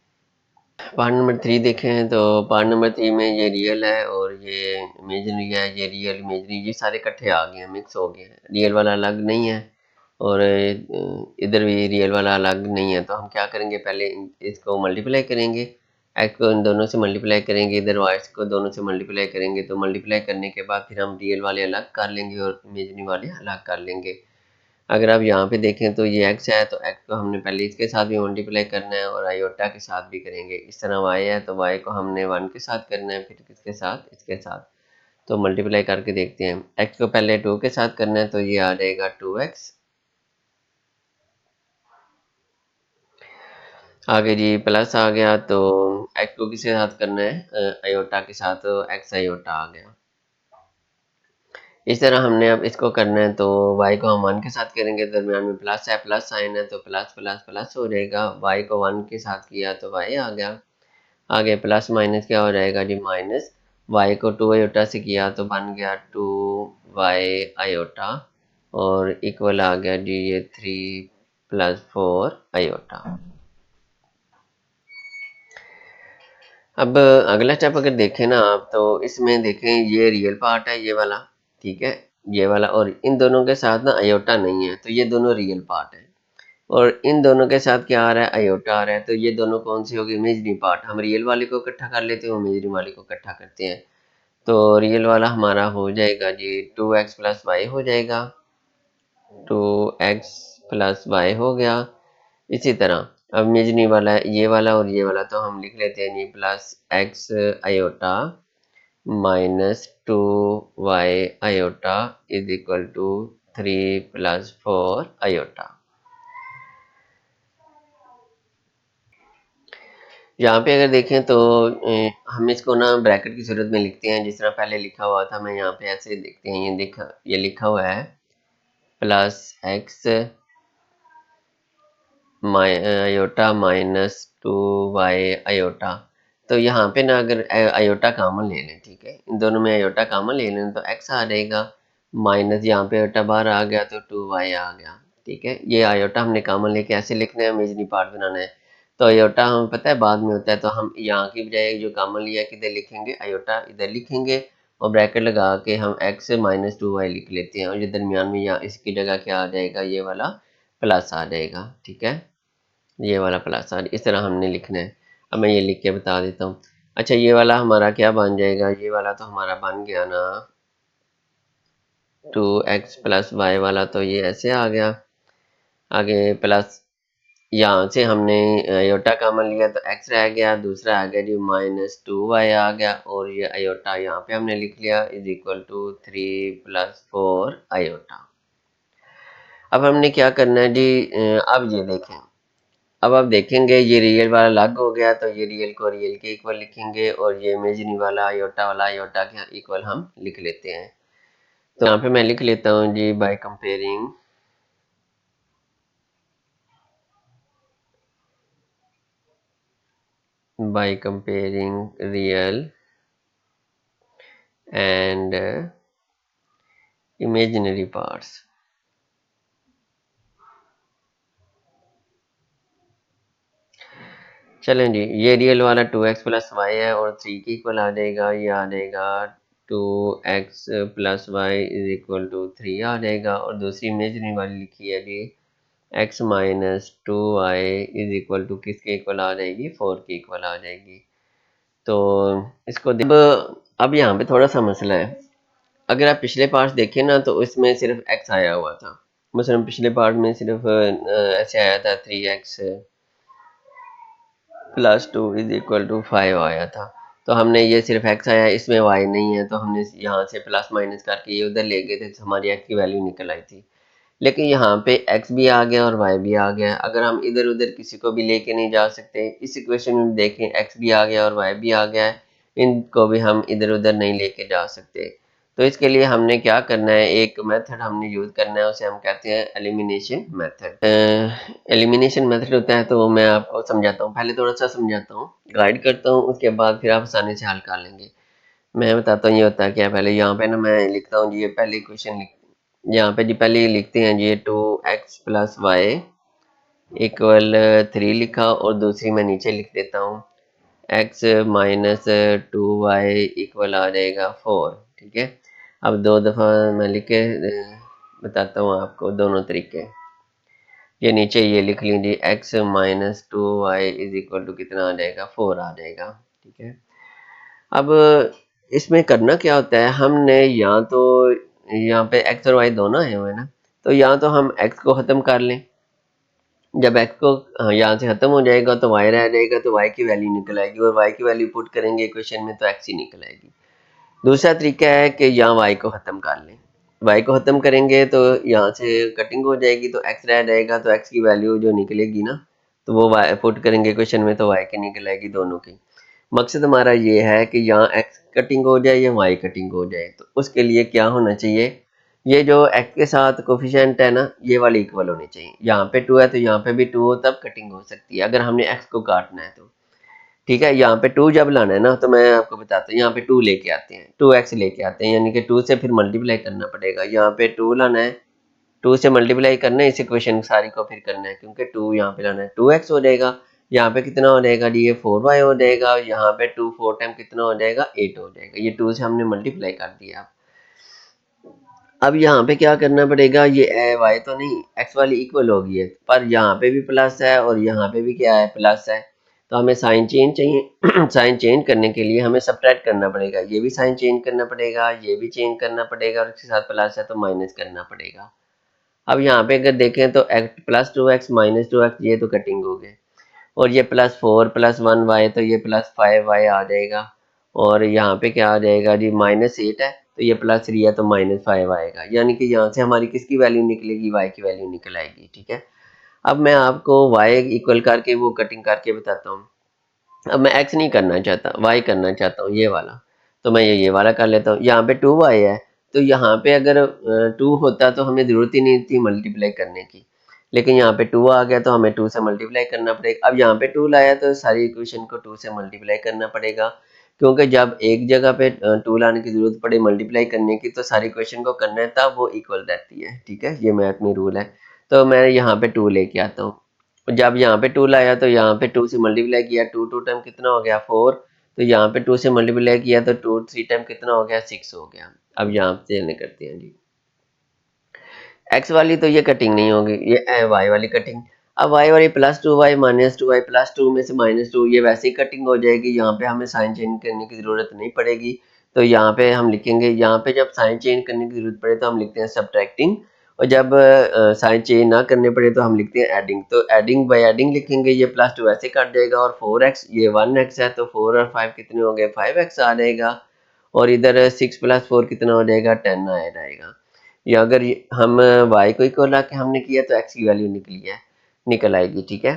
पार्ट नंबर 3 देखें तो पार्ट नंबर 3 में ये रियल है और ये इमेजिनरी है, ये रियल इमेजिनरी ये सारे इकट्ठे आ गए हैं, मिक्स हो गए हैं, रियल वाला अलग नहीं है और इधर भी रियल वाला अलग नहीं है। तो हम क्या करेंगे, पहले इसको मल्टीप्लाई करेंगे, एक्स को इन दोनों से मल्टीप्लाई करेंगे, इधर वाइस को दोनों से मल्टीप्लाई करेंगे। तो मल्टीप्लाई करने के बाद फिर हम रियल वाले अलग कर लेंगे और इमेजिनरी वाले अलग कर लेंगे। अगर आप यहाँ पे देखें तो ये x है, तो x को हमने पहले इसके साथ भी मल्टीप्लाई करना है और आयोटा के साथ भी करेंगे। इस तरह y है तो y को हमने 1 के साथ करना है, फिर किसके साथ, इसके साथ। तो मल्टीप्लाई करके देखते हैं, x को पहले 2 के साथ करना है, तो ये आ जाएगा 2x, आगे जी प्लस आ गया, तो x को किसके साथ करना है, आयोटा के साथ, तो x आयोटा आ गया। इस तरह हमने अब इसको करना है, तो y को हम 1 के साथ करेंगे, दरमियान में प्लस है, प्लस साइन है, तो प्लस प्लस प्लस हो जाएगा। y को 1 के साथ किया तो y आ गया, आगे प्लस माइनस क्या हो जाएगा जी, माइनस। y को 2 आयोटा से किया तो बन गया 2 वाई आयोटा और इक्वल आ गया जी ये 3+4 आयोटा। अब अगला स्टेप अगर देखें ना आप, तो इसमें देखें ये रियल पार्ट है ये वाला, ठीक है, ये वाला, और इन दोनों के साथ ना आयोटा नहीं है, तो ये दोनों रियल पार्ट है। और इन दोनों के साथ क्या आ रहा है, आयोटा आ रहा है, तो ये दोनों कौन सी होगी, इमेजिनरी पार्ट। हम रियल वाले को इकट्ठा कर लेते हैं, इमेजिनरी वाले को इकट्ठा करते हैं, तो रियल वाला हमारा हो जाएगा जी 2x प्लस वाई हो जाएगा, 2x प्लस वाई हो गया। इसी तरह अब इमेजिनरी वाला है ये वाला और ये वाला, तो हम लिख लेते हैं जी plus x iota minus 2y iota is equal to 3+4 iota. यहाँ पे अगर देखें तो हम इसको ना ब्रैकेट की सूरत में लिखते हैं, जिस तरह पहले लिखा हुआ था। मैं यहाँ पे ऐसे देखते हैं, ये लिखा हुआ है plus x iota minus 2y iota. तो यहाँ पे ना अगर आयोटा कॉमन ले लें, ठीक है, इन दोनों में आयोटा कॉमन ले लें तो x आ जाएगा, माइनस यहाँ पे आयोटा बाहर आ गया तो 2y आ गया, ठीक है। ये आयोटा हमने कॉमन लेके ऐसे लिखना है, इमेजिनरी पार्ट बनाना है। तो आयोटा हमें पता है बाद में होता है, तो हम यहाँ की बजाय जो कॉमन लिया किधर लिखेंगे, आयोटा इधर लिखेंगे और ब्रैकेट लगा के हम x माइनस 2y लिख लेते हैं, और ये दरमियान में यहाँ इसकी जगह क्या आ जाएगा, ये वाला प्लस आ जाएगा, ठीक है, ये वाला प्लस आ, इस तरह हमने लिखना है। अब मैं ये लिख के बता देता हूँ। अच्छा ये वाला हमारा क्या बन जाएगा, ये वाला तो हमारा बन गया ना 2x प्लस वाई वाला, तो ये ऐसे आ गया। आगे प्लस यहाँ से हमने आयोटा कॉमन लिया तो x रह गया, दूसरा आ गया जी माइनस 2y आ गया, और ये आयोटा यहाँ पे हमने लिख लिया इज इक्वल टू 3+4 आयोटा। अब हमने क्या करना है जी, अब ये देखें, अब आप देखेंगे ये रियल वाला अलग हो गया, तो ये रियल को रियल के इक्वल लिखेंगे, और ये इमेजिनरी वाला आयोटा के इक्वल हम लिख लेते हैं। तो यहाँ पे मैं लिख लेता हूँ जी by comparing real and imaginary parts. चलें जी, ये रियल वाला 2x प्लस वाई है और 3 के इक्वल आ जाएगा, ये आ जाएगा 2x plus y is equal to 3 आ जाएगा, और दूसरी इमेजिनरी वाली लिखी है जी x minus 2y is equal to किसके इक्वल आ जाएगी, 4 के इक्वल आ जाएगी। तो इसको अब यहाँ पे थोड़ा सा मसला है। अगर आप पिछले पार्ट देखें ना, तो इसमें सिर्फ x आया हुआ था, मसलन पिछले पार्ट में सिर्फ ऐसे आया था 3x plus 2 is equal to 5 आया था। तो हमने ये सिर्फ x आया, इसमें y नहीं है, तो हमने यहाँ से प्लस माइनस करके ये उधर ले गए थे, तो हमारी x की वैल्यू निकल आई थी। लेकिन यहाँ पे x भी आ गया और y भी आ गया। अगर हम इधर उधर किसी को भी लेके नहीं जा सकते, इस इक्वेशन में देखें x भी आ गया और y भी आ गया है, इनको भी हम इधर उधर नहीं लेके जा सकते। तो इसके लिए हमने क्या करना है, एक मेथड हमने यूज करना है, उसे हम कहते हैं एलिमिनेशन मेथड। एलिमिनेशन मेथड होता है, तो वो मैं आपको समझाता हूँ, पहले थोड़ा सा समझाता हूँ, गाइड करता हूँ, उसके बाद फिर आप आसानी से हल कर लेंगे। मैं बताता हूँ ये होता है क्या। पहले यहाँ पे ना मैं लिखता हूँ जी, ये पहले क्वेश्चन यहाँ पे जी पहले लिखते हैं जी 2x प्लस वाई इक्वल 3 लिखा, और दूसरी मैं नीचे लिख देता हूँ x माइनस 2y इक्वल आ जाएगा 4, ठीक है। अब दो दफ़ा मैं लिख के बताता हूँ आपको दोनों तरीके। ये नीचे ये लिख लीजिए x minus 2y is equal to कितना आ जाएगा, 4 आ जाएगा, ठीक है। अब इसमें करना क्या होता है, हमने यहाँ तो यहाँ पे x और y दोनों आए हुए हैं ना, तो यहाँ तो हम x को ख़त्म कर लें। जब x को यहाँ से ख़त्म हो जाएगा तो y रह जाएगा, तो y की वैल्यू निकल आएगी, और y की वैल्यू पुट करेंगे इक्वेशन में तो x ही निकल आएगी। दूसरा तरीका है कि यहाँ y को ख़त्म कर लें। y को ख़त्म करेंगे तो यहाँ से कटिंग हो जाएगी, तो x रह जाएगा, तो x की वैल्यू जो निकलेगी ना, तो वो y पुट करेंगे इक्वेशन में तो y की निकल आएगी दोनों की। मकसद हमारा ये है कि यहाँ x कटिंग हो जाए या y कटिंग हो जाए, तो उसके लिए क्या होना चाहिए, ये जो x के साथ कोफिशिएंट है ना, ये वाले इक्वल होने चाहिए। यहाँ पे 2 है तो यहाँ पे भी 2 हो, तब कटिंग हो सकती है अगर हमने x को काटना है तो। ठीक है। यहाँ पे 2 जब लाना है ना तो मैं आपको बताता हूँ, यहाँ पे 2 लेके आते हैं, 2x लेके आते हैं, यानी कि 2 से फिर मल्टीप्लाई करना पड़ेगा। यहाँ पे 2 लाना है, 2 से मल्टीप्लाई करना है, इस इक्वेशन सारी को फिर करना है, क्योंकि 2 यहाँ पे लाना है, 2x हो जाएगा। यहाँ पे कितना हो जाएगा जी, ये 4y हो जाएगा। यहाँ पे 2 4 टाइम कितना हो जाएगा, 8 हो जाएगा। ये 2 से हमने मल्टीप्लाई कर दिया। अब यहाँ पे क्या करना पड़ेगा, ये y तो नहीं, x वाली इक्वल होगी है, पर यहाँ पे भी प्लस है और यहाँ पे भी क्या है, प्लस है। तो हमें साइन चेंज चाहिए। साइन चेंज करने के लिए हमें सब्ट्रैक्ट करना पड़ेगा, ये भी साइन चेंज करना पड़ेगा, ये भी चेंज करना पड़ेगा, और इसके साथ प्लस है तो माइनस करना पड़ेगा। अब यहाँ पे अगर देखें तो प्लस 2x माइनस 2x, ये तो कटिंग हो गए, और ये +4 + 1y, तो ये +5y आ जाएगा। और यहाँ पे क्या आ जाएगा जी, -8 है तो ये +3 है तो -5 आएगा। यानी कि यहाँ से हमारी किसकी वैल्यू निकलेगी, y की वैल्यू निकल आएगी। ठीक है। अब मैं आपको y इक्वल करके वो कटिंग करके बताता हूँ। अब मैं x नहीं करना चाहता, y करना चाहता हूँ, ये वाला। तो मैं ये वाला कर लेता हूँ। यहाँ पे 2y है, तो यहाँ पे अगर 2 होता तो हमें ज़रूरत ही नहीं थी मल्टीप्लाई करने की, लेकिन यहाँ पे 2 आ गया तो हमें 2 से मल्टीप्लाई करना पड़ेगा। अब यहाँ पे 2 लाया तो सारी इक्वेशन को 2 से मल्टीप्लाई करना पड़ेगा, क्योंकि जब एक जगह पे 2 लाने की ज़रूरत पड़े मल्टीप्लाई करने की, तो सारी इक्वेशन को करना है, तब वो इक्वल रहती है। ठीक है, ये मैथ में रूल है। तो मैं यहाँ पे 2 लेके आता हूँ। जब यहाँ पे 2 लाया तो यहाँ पे 2 से मल्टीप्लाई किया, 2 2 टाइम कितना हो गया, 4। तो यहाँ पे 2 से मल्टीप्लाई किया तो 2 3 टाइम कितना हो गया, 6 हो गया। अब यहाँ से करते हैं जी, एक्स वाली तो ये कटिंग नहीं होगी, ये वाई वाली कटिंग। अब वाई वाली +2y -2y +2 में से -2, ये वैसे ही कटिंग हो जाएगी। यहाँ पे हमें साइन चेंज करने की ज़रूरत नहीं पड़ेगी। तो यहाँ पे हम लिखेंगे, यहाँ पे जब साइन चेंज करने की ज़रूरत पड़े तो हम लिखते हैं सब्ट्रैक्टिंग, और जब साइन चेंज ना करने पड़े तो हम लिखते हैं एडिंग। तो एडिंग बाय एडिंग लिखेंगे, ये +2 ऐसे कट जाएगा, और 4x, ये 1x है तो 4 और 5 कितने हो गए, 5x आ जाएगा। और इधर 6 + 4 कितना हो जाएगा, 10 आ जाएगा। या अगर हम y को इक्वल ला के हमने किया तो x की वैल्यू निकली है, निकल आएगी। ठीक है।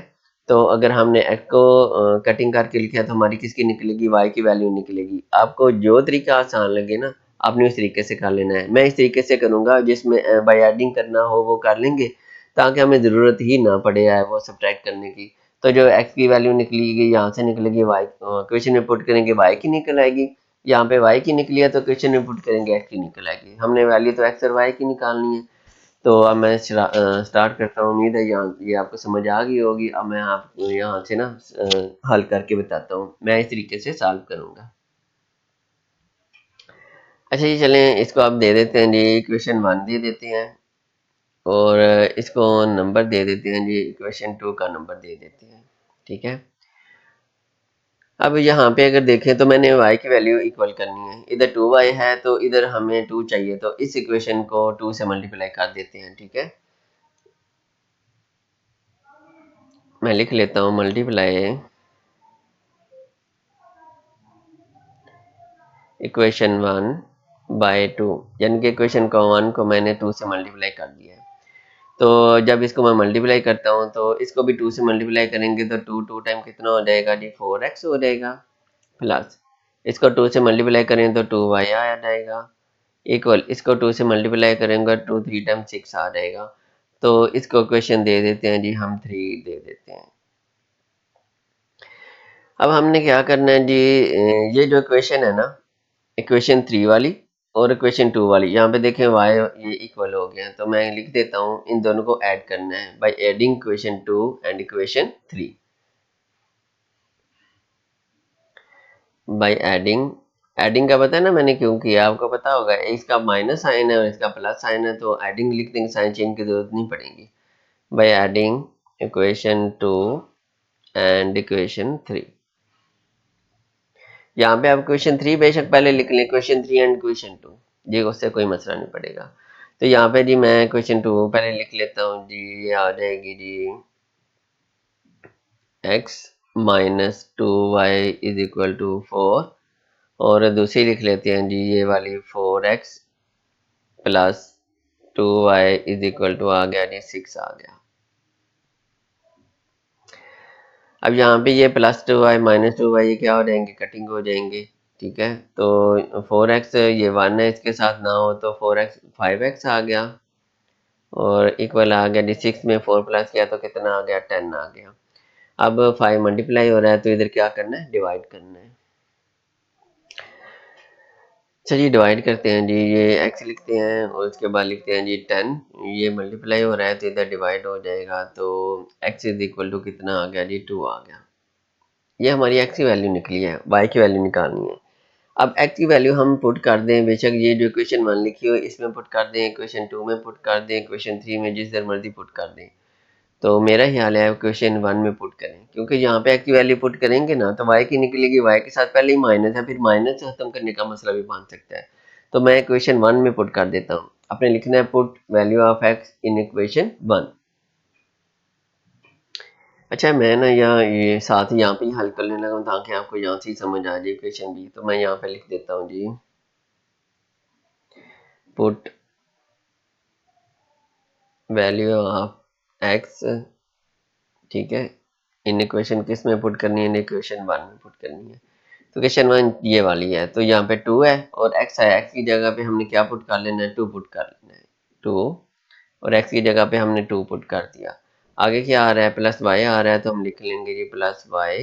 तो अगर हमने x को कटिंग करके लिखा तो हमारी किसकी निकलेगी, y की वैल्यू निकलेगी। आपको जो तरीका आसान लगे ना, आपने उस तरीके से कर लेना है। मैं इस तरीके से करूँगा, जिसमें बाय एडिंग करना हो वो कर लेंगे, ताकि हमें ज़रूरत ही ना पड़े है वो सब्ट्रैक्ट करने की। तो जो x की वैल्यू निकलेगी यहाँ से निकलेगी, y क्वेश्चन में पुट करेंगे y की निकल आएगी। यहाँ पे y की निकली है तो क्वेश्चन में पुट करेंगे x की निकल आएगी। हमने वैल्यू तो x और y की निकालनी है। तो अब मैं स्टार्ट करता हूँ। उम्मीद है यहाँ ये आपको समझ आ गई होगी। अब मैं आपको यहाँ से ना हल करके बताता हूँ, मैं इस तरीके से सॉल्व करूँगा। अच्छा जी, चलें इसको आप दे देते हैं जी, इक्वेशन 1 दे देते हैं, और इसको नंबर दे देते हैं जी, इक्वेशन 2 का नंबर दे देते हैं। ठीक है। अब यहाँ पे अगर देखें तो मैंने y की वैल्यू इक्वल करनी है, इधर 2y है तो इधर हमें 2 चाहिए, तो इस इक्वेशन को 2 से मल्टीप्लाई कर देते हैं। ठीक है, मैं लिख लेता हूँ मल्टीप्लाई इक्वेशन 1 बाय 2, यानी कि इक्वेशन को 1 को मैंने 2 से मल्टीप्लाई कर दिया है। तो जब इसको मैं मल्टीप्लाई करता हूँ तो इसको भी 2 से मल्टीप्लाई करेंगे तो 2 2 टाइम कितना हो जाएगा जी, 4x हो जाएगा, प्लस इसको 2 से मल्टीप्लाई करें तो 2y आ जाएगा, इक्वल इसको 2 से मल्टीप्लाई करेंगे 2 3 टाइम 6 आ जाएगा। तो इसको इक्वेशन दे देते हैं जी, हम 3 दे देते हैं। अब हमने क्या करना है जी, ये जो इक्वेशन है ना, इक्वेशन 3 वाली और इक्वेशन 2 वाली, यहाँ पे देखें y ये इक्वल हो गए हैं, तो मैं लिख देता हूँ इन दोनों को ऐड करना है by adding equation 2 and equation 3। By adding, adding का पता है ना मैंने क्यों किया, आपको पता होगा, इसका माइनस साइन है और इसका प्लस साइन है, तो एडिंग लिख देंगे, साइन चेंज की जरूरत नहीं पड़ेगी। By adding equation 2 and equation 3, यहाँ पे आप क्वेश्चन 3 बेशक पहले लिख लें, क्वेश्चन 3 एंड क्वेश्चन 2, जी उससे कोई मसला नहीं पड़ेगा। तो यहाँ पे जी मैं क्वेश्चन 2 पहले लिख लेता हूँ जी, ये आ जाएगी जी x minus 2y is equal to 4, और दूसरी लिख लेते हैं जी ये वाली 4x plus 2y is equal to आ गया जी 6 आ गया। अब यहाँ पे ये +2y -2y ये क्या हो जाएंगे, कटिंग हो जाएंगे। ठीक है, तो 4x ये 1 है, इसके साथ ना हो तो 4x 5x आ गया, और इक्वल आ गया जी 6 में 4 प्लस किया तो कितना आ गया, 10 आ गया। अब 5 मल्टीप्लाई हो रहा है तो इधर क्या करना है, डिवाइड करना है। चलिए डिवाइड करते हैं जी, ये x लिखते हैं और उसके बाद लिखते हैं जी 10। ये मल्टीप्लाई हो रहा है तो इधर डिवाइड हो जाएगा, तो x इज इक्वल टू कितना आ गया जी, 2 आ गया। ये हमारी x की वैल्यू निकली है, y की वैल्यू निकालनी है। अब x की वैल्यू हम पुट कर दें, बेशक ये जो इक्वेशन 1 लिखी हो इसमें पुट कर दें, इक्वेशन 2 में पुट कर दें, इक्वेशन 3 में, जिस दर मर्जी पुट कर दें। तो मेरा ख्याल है क्वेश्चन 1 में पुट करें, क्योंकि यहाँ पे x की वैल्यू पुट करेंगे ना तो y की निकलेगी, y के साथ पहले ही माइनस है, फिर माइनस से खत्म करने का मसला भी बन सकता है। तो मैं इक्वेशन 1 में पुट कर देता हूँ। आपने लिखना है put value of x in equation 1। अच्छा, मैं ना यहाँ ये साथ ही यहाँ पे हल कर लेने लगा ताकि आपको यहाँ से ही समझ आ जाए इक्वेशन भी। तो मैं यहाँ पे लिख देता हूँ जी, पुट वैल्यू ऑफ x, ठीक है, इन इक्वेशन किस में पुट करनी है, इन इक्वेशन 1 में पुट करनी है। तो क्वेश्चन 1 ये वाली है, तो यहाँ पे 2 है और x है, x की जगह पे हमने क्या पुट कर लेना है, 2 पुट कर लेना है, 2, और x की जगह पे हमने 2 पुट कर दिया। आगे क्या आ रहा है, प्लस y आ रहा है, तो हम लिख लेंगे जी प्लस y,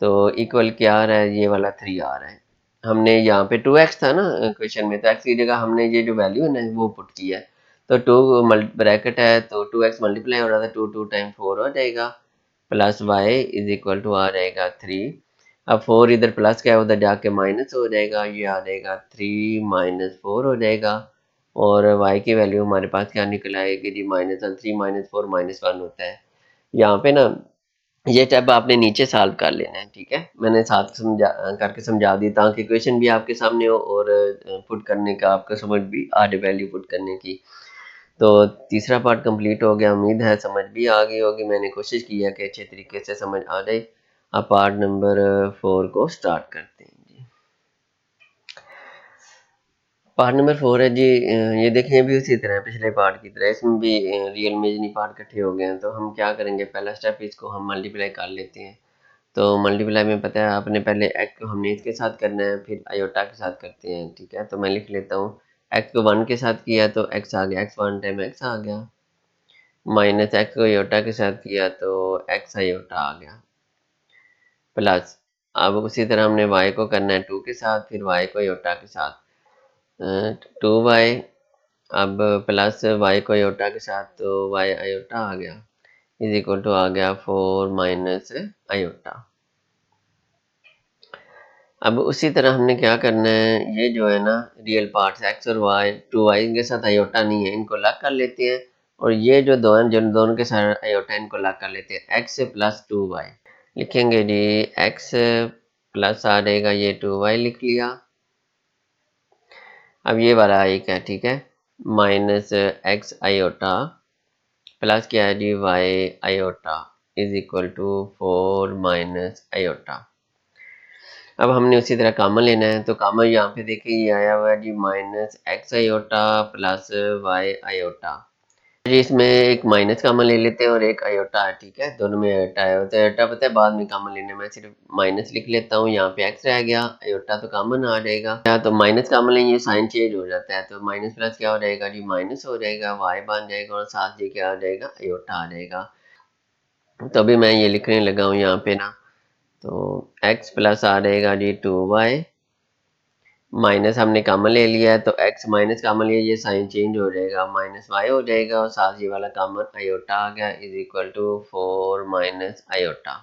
तो इक्वल क्या आ रहा है, ये वाला 3 आ रहा है। हमने यहाँ पे 2x था ना क्वेश्चन में, तो x की जगह हमने ये जो वैल्यू है ना वो पुट किया है। तो 2 ब्रैकेट है तो 2x मल्टीप्लाई हो रहा था, 2 टाइम 4 हो जाएगा, plus y is equal to आ जाएगा 3। अब 4 इधर प्लस क्या है उधर जाके माइनस हो जाएगा, ये आ जाएगा 3 - 4 हो जाएगा। और y की वैल्यू हमारे पास क्या निकल आएगी जी, -1, 3 - 4 -1 होता है। यहाँ पे ना ये स्टेप आपने नीचे सॉल्व कर लेना है, ठीक है। मैंने साथ समझा करके समझा दी ताकि क्वेश्चन भी आपके सामने हो और पुट करने का आपको समझ भी आ जाए, वैल्यू पुट करने की। तो तीसरा पार्ट कंप्लीट हो गया, उम्मीद है समझ भी आ गई होगी। मैंने कोशिश की है कि अच्छे तरीके से समझ आ जाए। अब पार्ट नंबर 4 को स्टार्ट करते हैं जी। पार्ट नंबर 4 है जी, ये देखें भी उसी तरह पिछले पार्ट की तरह इसमें भी रियल इमेजिनरी पार्ट इकट्ठे हो गए हैं। तो हम क्या करेंगे, पहला स्टेप इसको हम मल्टीप्लाई कर लेते हैं। तो मल्टीप्लाई में पता है आपने पहले x को हमने इसके साथ करना है, फिर आयोटा के साथ करते हैं, ठीक है। तो मैं लिख लेता हूँ, x को 1 के साथ किया तो x आ गया, x 1 टाइम x आ गया, माइनस x को आयोटा के साथ किया तो x आयोटा आ गया, प्लस अब उसी तरह हमने y को करना है 2 के साथ, फिर y को आयोटा के साथ 2y, अब प्लस y को आयोटा के साथ तो y आयोटा आ गया, इज इक्वल टू आ गया 4 माइनस आयोटा। अब उसी तरह हमने क्या करना है, ये जो है ना रियल पार्ट्स x और y, 2y इनके साथ आयोटा नहीं है, इनको अलग कर लेते हैं। और ये जो दो हैं जिन दोनों के साथ आयोटा इनको अलग कर लेते हैं, x प्लस 2y लिखेंगे जी, x प्लस आ जाएगा ये 2y लिख लिया। अब ये वाला एक है, ठीक है, माइनस x आयोटा प्लस क्या है जी, y iota is equal to 4 minus iota. अब हमने उसी तरह कॉमन लेना है, तो कॉमन यहाँ पे देखिए ये आया हुआ है जी, minus x iota plus y iota. जी इसमें एक माइनस कॉमन ले लेते हैं और एक आयोटा है, ठीक है, दोनों में आयोटा है। तो आयोटा पता है बाद में कॉमन लेने, मैं सिर्फ माइनस लिख लेता हूँ, यहाँ पे एक्स रह गया, आयोटा तो कॉमन आ जाएगा। या तो माइनस कॉमन लेंगे साइन चेंज हो जाता है, तो माइनस प्लस क्या हो जाएगा जी, माइनस हो जाएगा, वाई बन जाएगा और साथ जी क्या आ जाएगा, आयोटा आ जाएगा। तो अभी मैं ये लिखने लगा हूँ यहाँ पे ना, तो x प्लस आ जाएगा जी 2y, माइनस हमने कॉमन ले लिया है तो x माइनस कॉमन लिया, ये साइन चेंज हो जाएगा, माइनस y हो जाएगा और साथ ही वाला कॉमन आयोटा आ गया, is equal to 4 minus iota.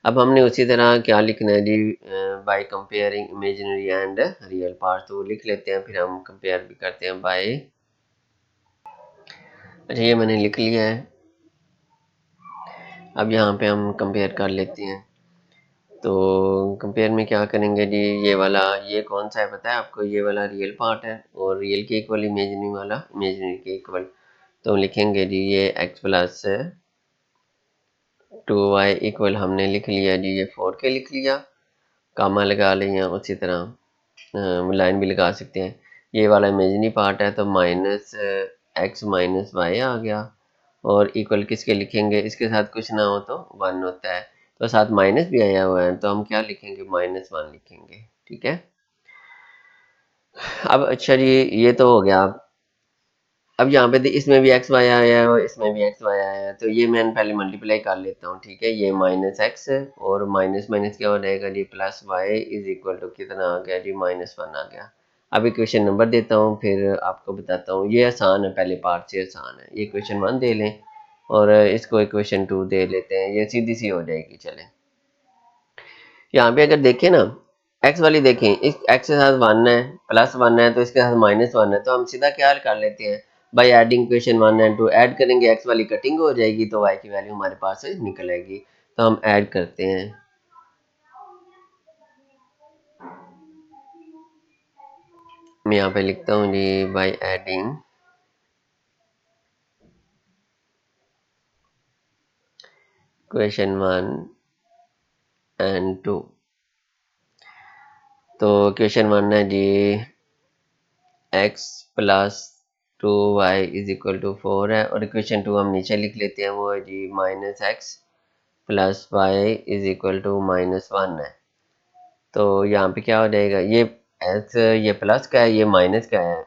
अब हमने उसी तरह क्या लिखना है जी, by comparing imaginary and real part, तो लिख लेते हैं, फिर हम कंपेयर भी करते हैं बाय। अच्छा ये मैंने लिख लिया है, अब यहाँ पे हम कंपेयर कर लेते हैं। तो कंपेयर में क्या करेंगे जी, ये वाला, ये कौन सा है पता है आपको, ये वाला रियल पार्ट है और रियल के इक्वल इमेजिनरी वाला इमेजिनरी के इक्वल। तो हम लिखेंगे जी ये x प्लस 2y इक्वल, हमने लिख लिया जी ये 4 के लिख लिया, कामा लगा लिया, उसी तरह लाइन भी लगा सकते हैं। ये वाला इमेजिनरी पार्ट है तो माइनस x माइनस वाई आ गया, और इक्वल किसके लिखेंगे, इसके साथ कुछ ना हो तो 1 होता है, तो साथ माइनस भी आया हुआ है तो हम क्या लिखेंगे, -1 लिखेंगे, ठीक है। अब अच्छा जी ये तो हो गया। अब यहाँ पे इसमें भी एक्स वाई आया है और इसमें भी एक्स वाई आया है, तो ये मैं पहले मल्टीप्लाई कर लेता हूँ, ठीक है। ये माइनस एक्स और माइनस माइनस क्या हो जाएगा जी, plus y is equal to कितना आ गया जी, -1 आ गया। अभी क्वेश्चन नंबर देता हूँ फिर आपको बताता हूँ। ये आसान है, पहले पार्ट से आसान है। ये क्वेश्चन 1 दे लें और इसको इक्वेशन 2 दे लेते हैं, ये सीधी सी हो जाएगी। चलें, यहाँ पे अगर देखें ना, एक्स वाली देखें, इस एक्स के साथ 1 है, +1 है, तो इसके साथ -1 है, तो हम सीधा क्या कर लेते हैं, by adding equation 1 and 2 add करेंगे, एक्स वाली कटिंग हो जाएगी तो वाई की वैल्यू हमारे पास से निकल आएगी। तो हम ऐड करते हैं, मैं यहाँ पे लिखता हूँ जी, बाई एडिंग इक्वेशन 1 एंड 2। तो इक्वेशन 1 है जी x plus 2y is equal to 4 है, और इक्वेशन 2 हम नीचे लिख लेते हैं, वो है जी -x plus y is equal to -1 है। तो यहाँ पे क्या हो जाएगा, ये x ये प्लस का है, ये माइनस का है,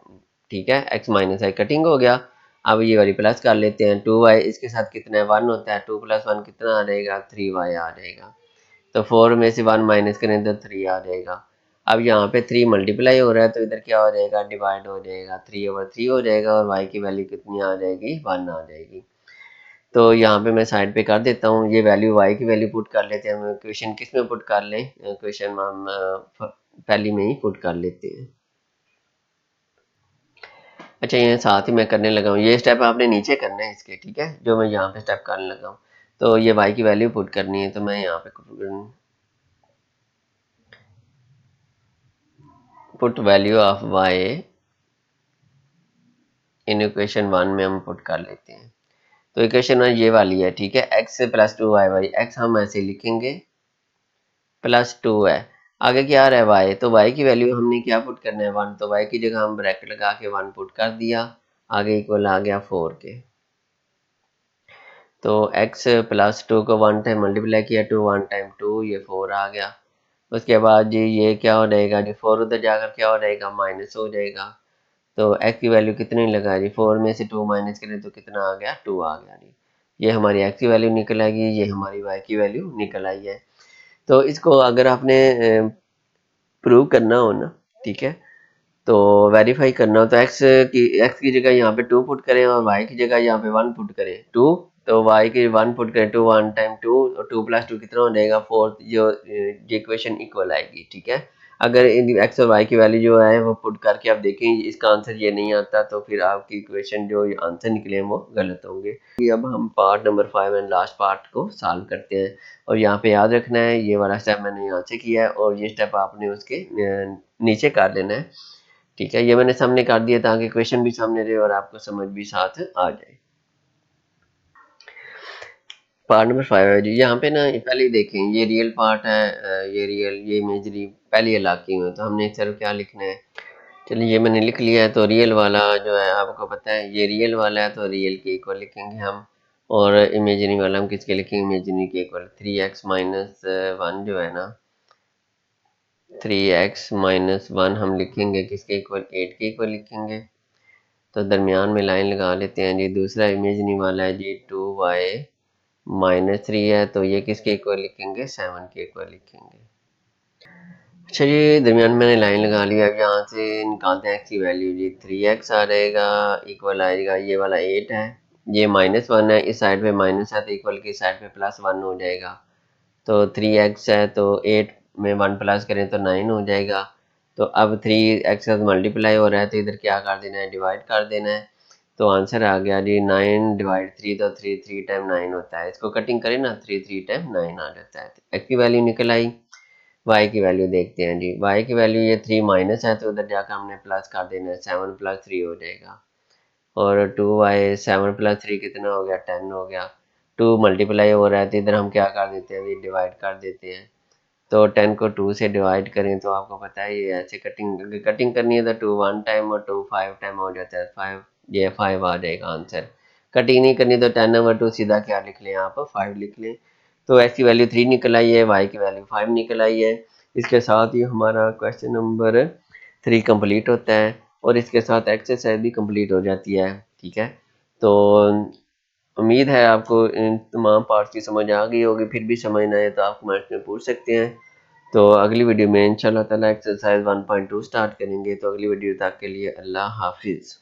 ठीक है। x माइनस है, कटिंग हो गया। अब ये वाली प्लस कर लेते हैं, 2y इसके साथ कितना है, 1 होता है, 2 + 1 कितना आ जाएगा, 3y आ जाएगा। तो 4 में से 1 माइनस करें तो 3 आ जाएगा। अब यहाँ पे 3 मल्टीप्लाई हो रहा है, तो इधर क्या हो जाएगा, डिवाइड हो जाएगा, 3/3 हो जाएगा, और y की वैल्यू कितनी आ जाएगी, 1 आ जाएगी। तो यहाँ पे मैं साइड पे कर देता हूँ, ये वैल्यू y की वैल्यू पुट कर लेते हैं। हम क्वेश्चन किस में पुट कर लें, क्वेश्चन हम पहली में ही पुट कर लेते हैं। अच्छा, ये साथ ही मैं करने लगा हूँ, ये स्टेप आपने नीचे करना है इसके, ठीक है, जो मैं यहाँ पे स्टेप करने लगा हूँ। तो ये y की वैल्यू पुट करनी है, तो मैं यहाँ पे put value of y in equation 1 में हम पुट कर लेते हैं। तो इक्वेशन 1 ये वाली है, ठीक है, x प्लस 2y, x हम ऐसे लिखेंगे, +2 है, आगे क्या आ रहा है y, तो y की वैल्यू हमने क्या पुट करना है, 1, तो y की जगह हम ब्रैकेट लगा के 1 पुट कर दिया, आगे इक्वल आ गया 4 के। तो x प्लस 2 को 1 टाइम मल्टीप्लाई किया, 2 1 टाइम 2, ये 4 आ गया। उसके बाद जी ये क्या हो जाएगा जी, 4 उधर जाकर क्या हो जाएगा, माइनस हो जाएगा। तो x की वैल्यू कितनी लगा जी, 4 में से 2 माइनस करें तो कितना आ गया, 2 आ गया जी। ये हमारी x की वैल्यू निकल आएगी, ये हमारी y की वैल्यू निकल आई है। तो इसको अगर आपने प्रूव करना हो ना, ठीक है, तो वेरीफाई करना हो, तो x की जगह यहाँ पे 2 पुट करें और y की जगह यहाँ पे 1 पुट करें, 2, तो y की 1 पुट करें, 2 1 टाइम 2, और 2 + 2 कितना हो जाएगा, 4, जो इक्वेशन इक्वल आएगी, ठीक है। अगर इन x और y की वैल्यू जो है वो पुट करके आप देखें इसका आंसर ये नहीं आता, तो फिर आपकी इक्वेशन जो आंसर निकले हैं वो गलत होंगे। अब हम part number 5 and last part को सॉल्व करते हैं, और यहाँ पे याद रखना है ये वाला स्टेप मैंने यहाँ से किया है, और ये स्टेप आपने उसके नीचे कर लेना है, ठीक है। ये मैंने सामने कर दिया ताकि क्वेश्चन भी सामने रहे और आपको समझ भी साथ आ जाए। पार्ट नंबर 5 है जी, यहाँ पे ना पहले ही देखें, ये रियल पार्ट है, ये रियल, ये इमेजरी पहले ये लाकी हुए, तो हमने सिर्फ क्या लिखना है, चलिए ये मैंने लिख लिया है। तो रियल वाला जो है आपको पता है ये रियल वाला है, तो रियल के इक्वल लिखेंगे हम, और इमेजरी वाला हम किसके लिखेंगे, इमेजरी के इक्वल। 3x माइनस 1 जो है ना, 3x-1 हम लिखेंगे किसके इक्वल, 8 के इक्वल लिखेंगे। तो दरमियान में लाइन लगा लेते हैं जी। दूसरा इमेजनी वाला है जी 2y-3 है, तो ये किसके इक्वल लिखेंगे, 7 के इक्वल लिखेंगे। अच्छा जी, दरमियान में मैंने लाइन लगा लिया। अब यहाँ से निकालते हैं x की वैल्यू जी, 3x आ जाएगा, इक्वल आएगा ये वाला 8 है, ये -1 है, इस साइड पे माइनस है तो इक्वल की साइड पे +1 हो जाएगा। तो 3x है, तो 8 में 1 प्लस करें तो 9 हो जाएगा। तो अब 3x का मल्टीप्लाई हो रहा है, तो इधर क्या कर देना है, डिवाइड कर देना है। तो आंसर आ गया जी 9/3, तो 3 3 टाइम 9 होता है, इसको कटिंग करें ना, 3 3 टाइम 9 आ जाता है। तो x की वैल्यू निकल आई। y की वैल्यू देखते हैं जी, y की वैल्यू ये 3 माइनस है, तो उधर जाकर हमने प्लस कर देना है, 7 + 3 हो जाएगा। और 2y 7 + 3 कितना हो गया, 10 हो गया। 2 मल्टीप्लाई हो रहा है, तो इधर हम क्या कर देते हैं, डिवाइड कर देते हैं। तो 10 को 2 से डिवाइड करें तो आपको पता है ये ऐसे कटिंग करनी है, तो 2 1 टाइम और 2 5 टाइम हो जाता है, 5, ये 5 आ जाएगा आंसर। कटिंग नहीं करनी तो 10/2 सीधा क्या लिख लें आप, 5 लिख लें। तो x की वैल्यू 3 निकल आई है, y की वैल्यू 5 निकल आई है। इसके साथ ही हमारा क्वेश्चन नंबर 3 कंप्लीट होता है, और इसके साथ एक्सरसाइज भी कंप्लीट हो जाती है, ठीक है। तो उम्मीद है आपको इन तमाम पार्ट्स की समझ आ गई होगी, फिर भी समझ ना आए तो आप कमेंट्स में पूछ सकते हैं। तो अगली वीडियो में इंशाल्लाह ताला एक्सरसाइज 1.2 स्टार्ट करेंगे। तो अगली वीडियो तक के लिए अल्लाह हाफिज़।